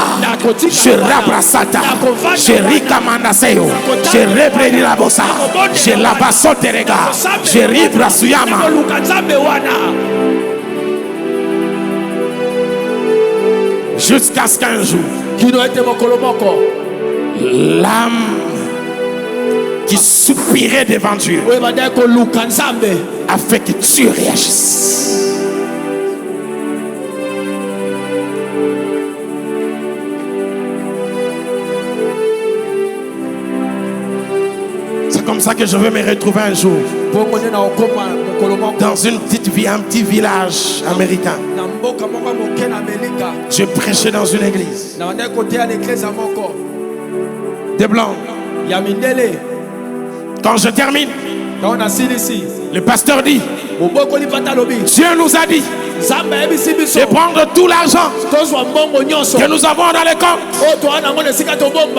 Je rabrasata, je rikamandaseo, je rebredi la bossa, je la basso terega, je ribrasuyama. Jusqu'à ce qu'un jour, l'âme qui soupirait devant Dieu a fait que Dieu réagisse. C'est comme ça que je veux me retrouver un jour dans une petite ville, un petit village américain. Je prêchais dans une église. Des blancs. Quand je termine, le pasteur dit, Dieu nous a dit de prendre tout l'argent que nous avons dans les comptes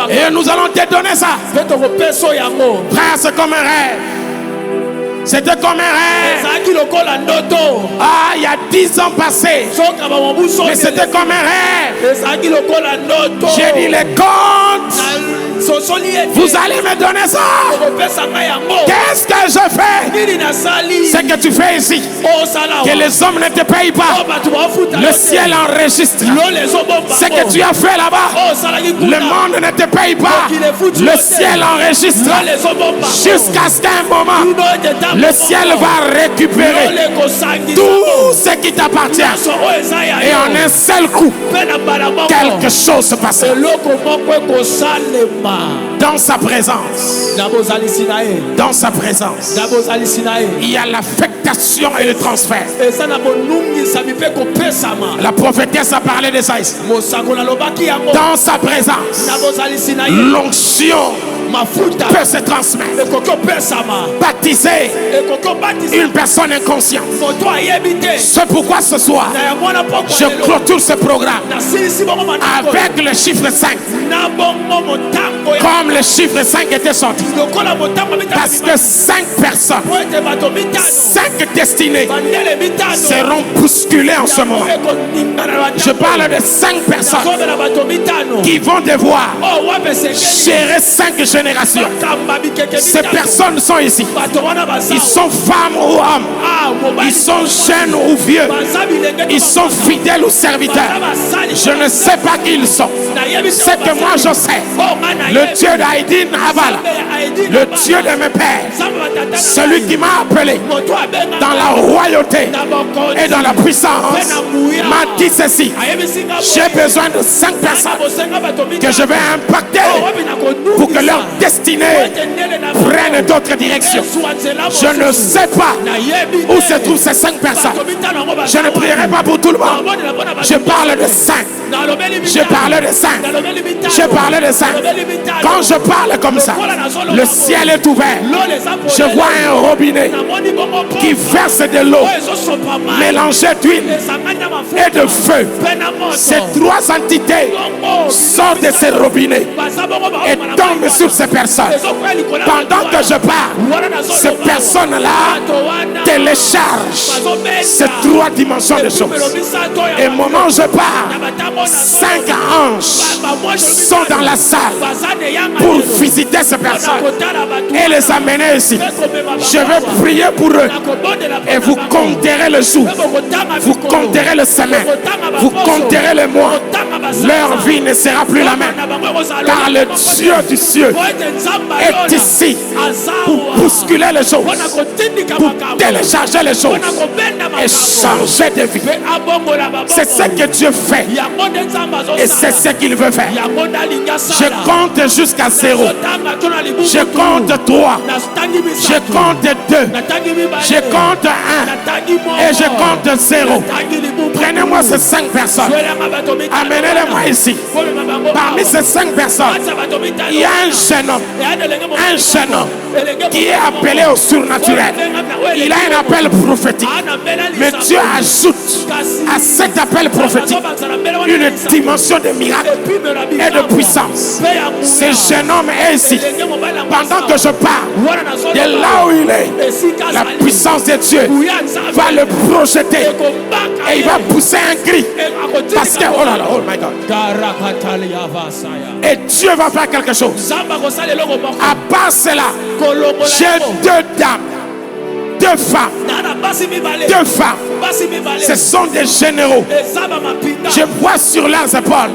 et nous allons te donner ça. Frère, c'est comme un rêve. C'était comme un rêve. Ah, il y a 10 ans passés. Mais c'était comme un rêve. J'ai dit les comptes. Vous allez me donner ça. Qu'est-ce que je fais? C'est que tu fais ici. Que les hommes ne te payent pas. Le ciel enregistre. Ce que tu as fait là-bas. Le monde ne te paye pas. Le ciel enregistre. Jusqu'à ce qu'un moment, le ciel va récupérer tout ce qui t'appartient. Et en un seul coup, quelque chose se passe. Dans sa présence, dans sa présence, il y a l'affectation et le transfert. La prophétesse a parlé de ça ici. Dans sa présence, l'onction peut se transmettre. Baptiser une personne inconsciente. C'est pourquoi ce soir, je clôture ce programme avec le chiffre 5. Comme le chiffre 5 était sorti. Parce que 5 personnes, 5 destinées seront bousculées en ce moment. Je parle de 5 personnes qui vont devoir gérer 5 générations. Ces personnes sont ici. Ils sont femmes ou hommes. Ils sont jeunes ou vieux. Ils sont fidèles ou serviteurs. Je ne sais pas qui ils sont. C'est que moi je sais. Le Dieu d'Aïdine Avala, le Dieu de mes pères, celui qui m'a appelé dans dans la royauté et dans la puissance, m'a dit ceci: j'ai besoin de 5 personnes que je vais impacter pour que leur destinée prenne d'autres directions. Je ne sais pas où se trouvent ces 5 personnes. Je ne prierai pas pour tout le monde. Je parle de 5. Je parle de 5. Je parle de 5. Quand je parle comme ça, le ciel est ouvert. Je vois un robinet qui verse de l'eau mélangée d'huile et de feu. Ces 3 entités sortent de ces robinets et tombent sur ces personnes. Pendant que je parle, ces personnes-là téléchargent ces 3 dimensions de choses. Et au moment où je parle, 5 anges sont dans la salle pour visiter ces personnes et les amener ici. Je vais prier pour eux et vous compterez le jour, vous compterez le semaine, vous compterez le mois. Leur vie ne sera plus la même, car le Dieu du ciel est ici pour bousculer les choses, pour télécharger les choses et changer de vie. C'est ce que Dieu fait et c'est ce qu'il veut faire. Je compte jusqu'à 0. Je compte 3. Je compte 2. Je compte 1 et je compte 0. Prenez-moi ces 5 personnes, amenez-les-moi ici. Parmi ces 5 personnes, il y a un jeune homme qui est appelé au surnaturel. Il a un appel prophétique, mais Dieu ajoute à cet appel prophétique une dimension de miracle et de puissance. Ce jeune homme est ici. Pendant que je parle, de là où il est, la puissance de Dieu va le projeter et il va pousser un cri parce que oh là là, oh my God. Et Dieu va faire quelque chose. À part cela, j'ai 2 dames, 2 femmes, 2 femmes. Ce sont des généraux. Je vois sur leurs épaules,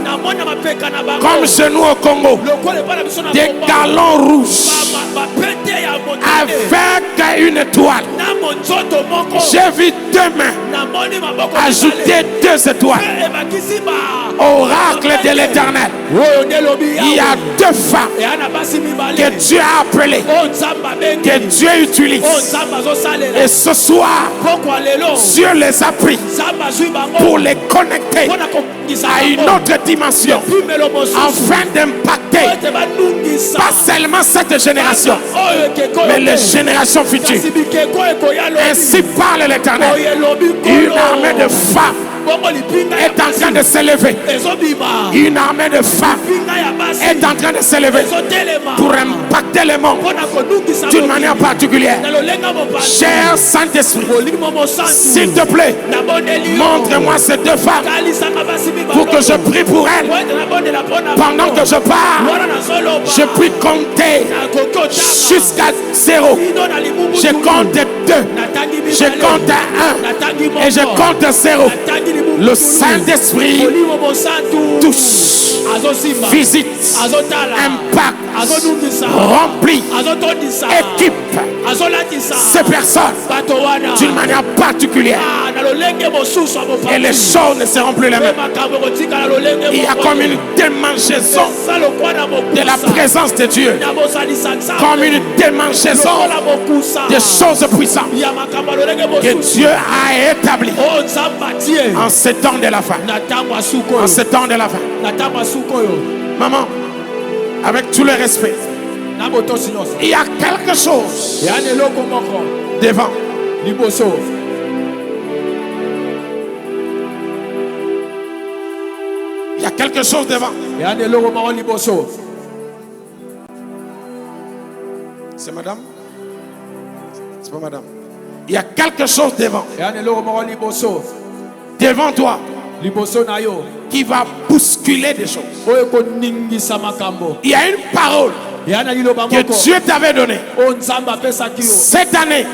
comme chez nous au Congo, des galons rouges avec une étoile. J'ai vu 2 mains ajouter 2 étoiles. Oracle de l'Éternel. Il y a 2 femmes que Dieu a appelées, que Dieu utilise. Et ce soir, Dieu les a pris pour les connecter à une autre dimension afin d'impacter pas seulement cette génération mais les générations futures. Ainsi parle l'Éternel. Une armée de femmes est en train de s'élever. Une armée de femmes est en train de s'élever pour impacter le monde d'une manière particulière. Cher Saint-Esprit, s'il te plaît, montre-moi ces 2 femmes pour que je prie pour elles. Pendant que je parle, je prie compter jusqu'à 0. Je compte 2, je compte 1 et je compte 0. Le Saint-Esprit touche, visite, impacte, remplit, équipe ces personnes d'une manière particulière. Et les choses ne seront plus les mêmes. Il y a comme une démangeaison de la présence de Dieu, comme une démangeaison des choses puissantes que Dieu a établies en ce temps de la fin. En ce temps de la fin. Maman, avec tout le respect, il y a quelque chose devant. Il y a quelque chose devant. C'est madame? C'est pas madame. Il y a quelque chose devant. Devant toi. Qui va bousculer des choses. Il y a une parole que Dieu t'avait donnée. Cette année,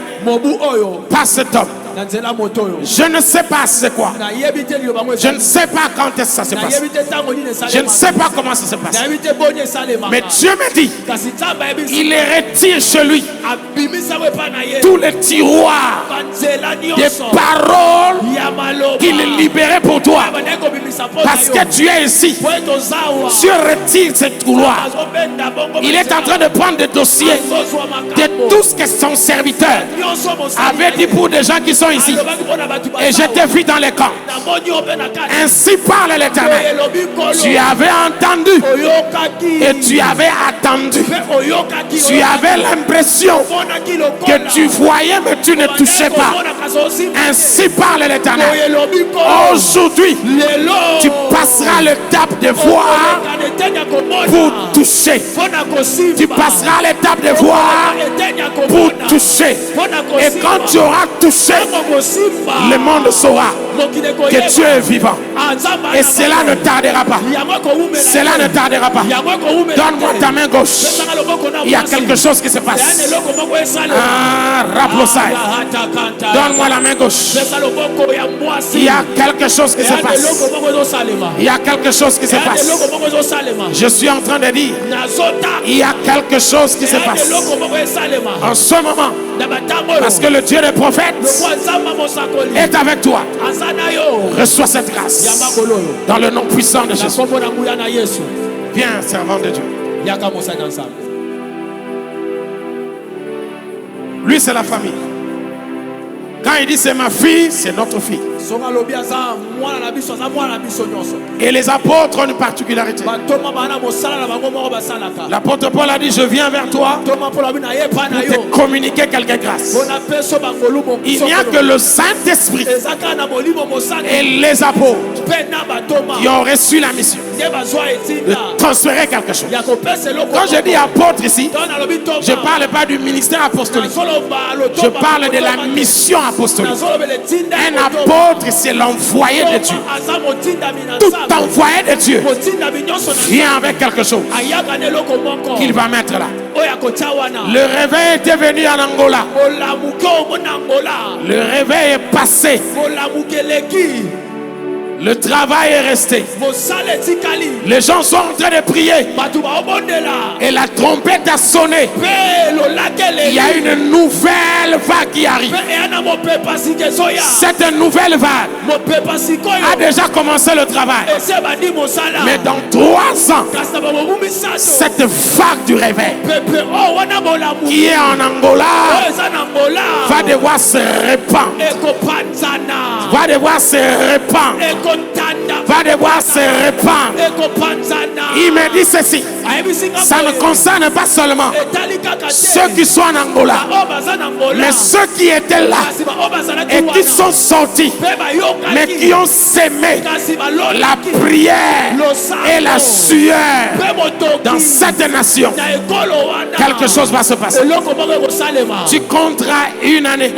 pas cet homme. Je ne sais pas c'est quoi. Je ne sais pas quand est-ce que ça se passe. Je ne sais pas comment ça se passe. Mais Dieu me dit, il les retire chez lui tous les tiroirs des paroles qu'il libérait pour toi. Parce que tu es ici. Dieu retire ces tiroirs. Il est en train de prendre des dossiers de tout ce que son serviteur avait dit pour des gens qui sont ici. Et je t'ai vu dans les camps. Ainsi parle l'Éternel. Tu avais entendu et tu avais attendu. Tu avais l'impression que tu voyais mais tu ne touchais pas. Ainsi parle l'Éternel. Aujourd'hui, tu passeras l'étape de voir pour toucher. Tu passeras l'étape de voir pour toucher. Et quand tu auras touché, le monde saura que tu es vivant. Et cela ne tardera pas. Cela ne tardera pas. Donne-moi ta main gauche. Il y a quelque chose qui se passe. Ah, Raplosai. Donne-moi la main gauche. Il y a quelque chose qui se passe. Il y a quelque chose qui se passe. Je suis en train de dire, il y a quelque chose qui se passe en ce moment. Parce que le Dieu des prophètes est avec toi. Reçois cette grâce dans le nom puissant de Jésus. Viens, servant de Dieu. Lui, c'est la famille. Quand il dit c'est ma fille, c'est notre fille. Et les apôtres ont une particularité. L'apôtre Paul a dit, je viens vers toi pour te communiquer quelque grâce. Il n'y a que le Saint-Esprit et les apôtres qui ont reçu la mission de transférer quelque chose. Quand je dis apôtre ici, je ne parle pas du ministère apostolique. Je parle de la mission apostolique. Un apôtre, c'est l'envoyé de Dieu. Tout envoyé de Dieu vient avec quelque chose qu'il va mettre là. Le réveil était venu en Angola. Le réveil est passé. Le travail est resté. Les gens sont en train de prier. Et la trompette a sonné. Il y a une nouvelle vague qui arrive. Cette nouvelle vague a déjà commencé le travail. Mais dans 3 ans, cette vague du réveil qui est en Angola va devoir se répandre. Va devoir se répandre. Va devoir se répandre. Il me dit ceci. Ça ne concerne pas seulement ceux qui sont en Angola, mais ceux qui étaient là et qui sont sortis, mais qui ont sémé la prière et la sueur dans cette nation. Quelque chose va se passer. Tu compteras une année.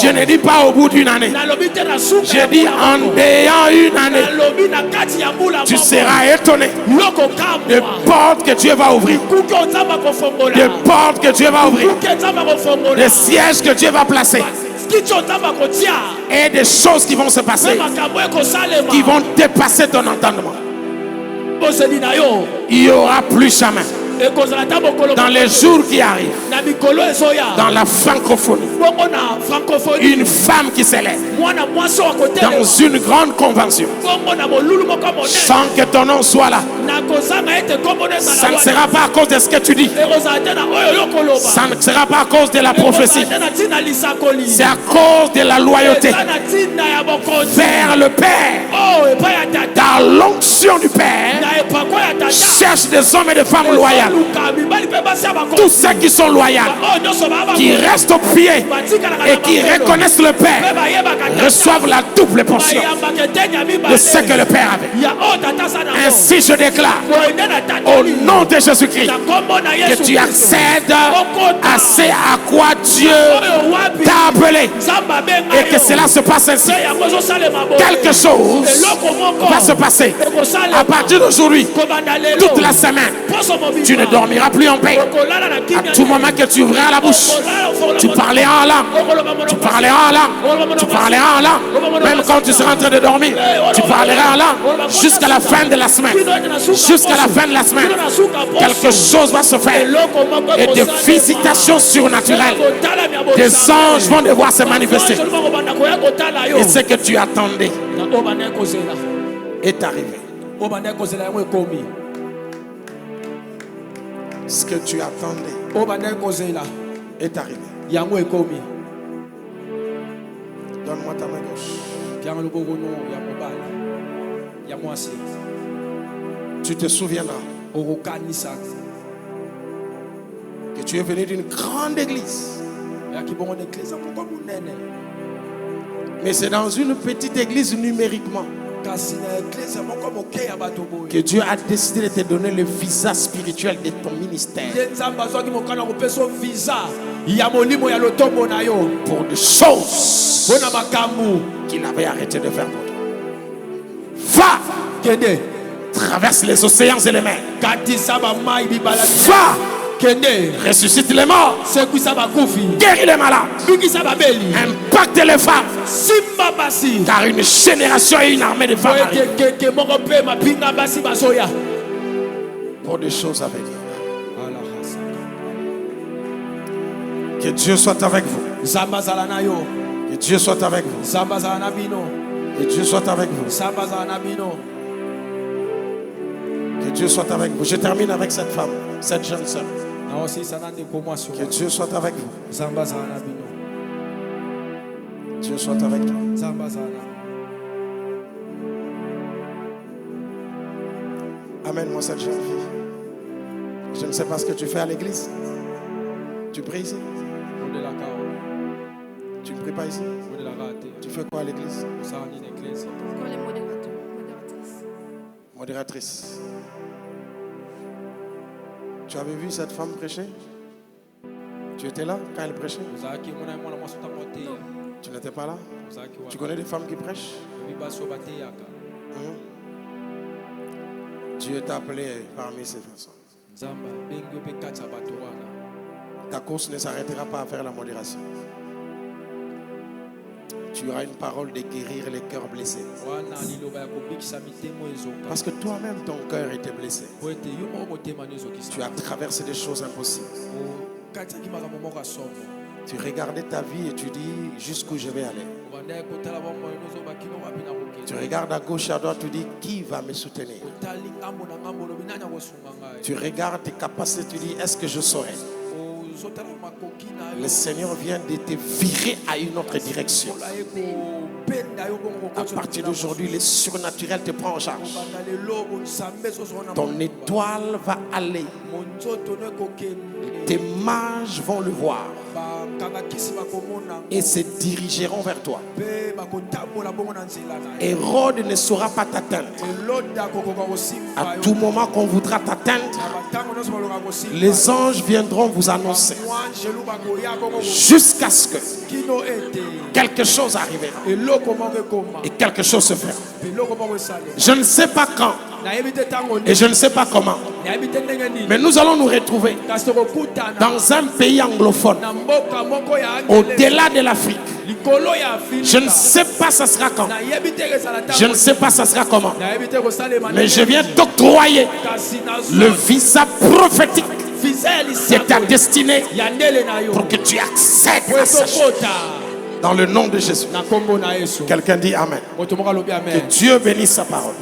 Je ne dis pas au bout d'une année. Je dis en ayant une année. Tu seras étonné des portes que Dieu va ouvrir. Des portes que Dieu va ouvrir. Des sièges que Dieu va placer. Et des choses qui vont se passer, qui vont dépasser ton entendement. Il n'y aura plus jamais, dans les jours qui arrivent, dans la francophonie, une femme qui s'élève dans une grande convention sans que ton nom soit là. Ça ne sera pas à cause de ce que tu dis. Ça ne sera pas à cause de la prophétie. C'est à cause de la loyauté vers le Père. Dans l'onction du Père, cherche des hommes et des femmes loyales. Tous ceux qui sont loyaux, qui restent au pied et qui reconnaissent le Père, reçoivent la double portion de ce que le Père avait. Ainsi je déclare, au nom de Jésus-Christ, que tu accèdes à ce à quoi Dieu t'a appelé et que cela se passe ainsi. Quelque chose va se passer À partir d'aujourd'hui, toute la semaine, tu ne dormiras plus en paix. À tout moment que tu ouvriras la bouche, tu parleras en langue. Tu parleras en langue. Tu parleras en langue. Même quand tu seras en train de dormir, tu parleras en langue. Jusqu'à la fin de la semaine. Jusqu'à la fin de la semaine. Quelque chose va se faire. Et des visitations surnaturelles. Des anges vont devoir se manifester. Et ce que tu attendais est arrivé. Ce que tu attendais est arrivé. Donne-moi ta main gauche. Tu te souviendras que tu es venu d'une grande église. Mais c'est dans une petite église numériquement que Dieu a décidé de te donner le visa spirituel de ton ministère. Pour des choses qu'il avait arrêté de faire pour toi. Va! Traverse les océans et les mers. Va! Ressuscite les morts. Guéris les malades. Impacte les femmes. Car une génération et une armée de femmes arrivent. Pour des choses à venir. Que Dieu soit avec vous. Que Dieu soit avec vous. Que Dieu soit avec vous. Que Dieu soit avec vous. Je termine avec cette femme, cette jeune sœur. Que Dieu soit avec vous. Dieu soit avec toi. Amène-moi cette jeune fille. Je ne sais pas ce que tu fais à l'église. Tu pries ici? Tu ne pries pas ici? Tu fais quoi à l'église? Modératrice. Tu avais vu cette femme prêcher? Tu étais là quand elle prêchait? Tu n'étais pas là? Tu connais des femmes qui prêchent? Dieu t'a appelé parmi ces façons. Ta course ne s'arrêtera pas à faire la modération. Tu auras une parole de guérir les cœurs blessés. Parce que toi-même, ton cœur était blessé. Tu as traversé des choses impossibles. Tu regardais ta vie et tu dis jusqu'où je vais aller. Tu regardes à gauche et à droite, tu dis qui va me soutenir. Tu regardes tes capacités, tu dis est-ce que je saurai. Le Seigneur vient de te virer à une autre direction. À partir d'aujourd'hui, le surnaturel te prend en charge. Ton étoile va aller. Tes mages vont le voir et se dirigeront vers toi. Hérode ne saura pas t'atteindre. À tout moment qu'on voudra t'atteindre, les anges viendront vous annoncer jusqu'à ce que quelque chose arrivera et quelque chose se fera. Je ne sais pas quand et je ne sais pas comment, mais nous allons nous retrouver dans un pays anglophone, au-delà de l'Afrique. Je ne sais pas ça sera quand, je ne sais pas ça sera comment, mais je viens t'octroyer le visa prophétique de ta destinée pour que tu accèdes à sa chose. Dans le nom de Jésus. Quelqu'un dit Amen. Que Dieu bénisse sa parole.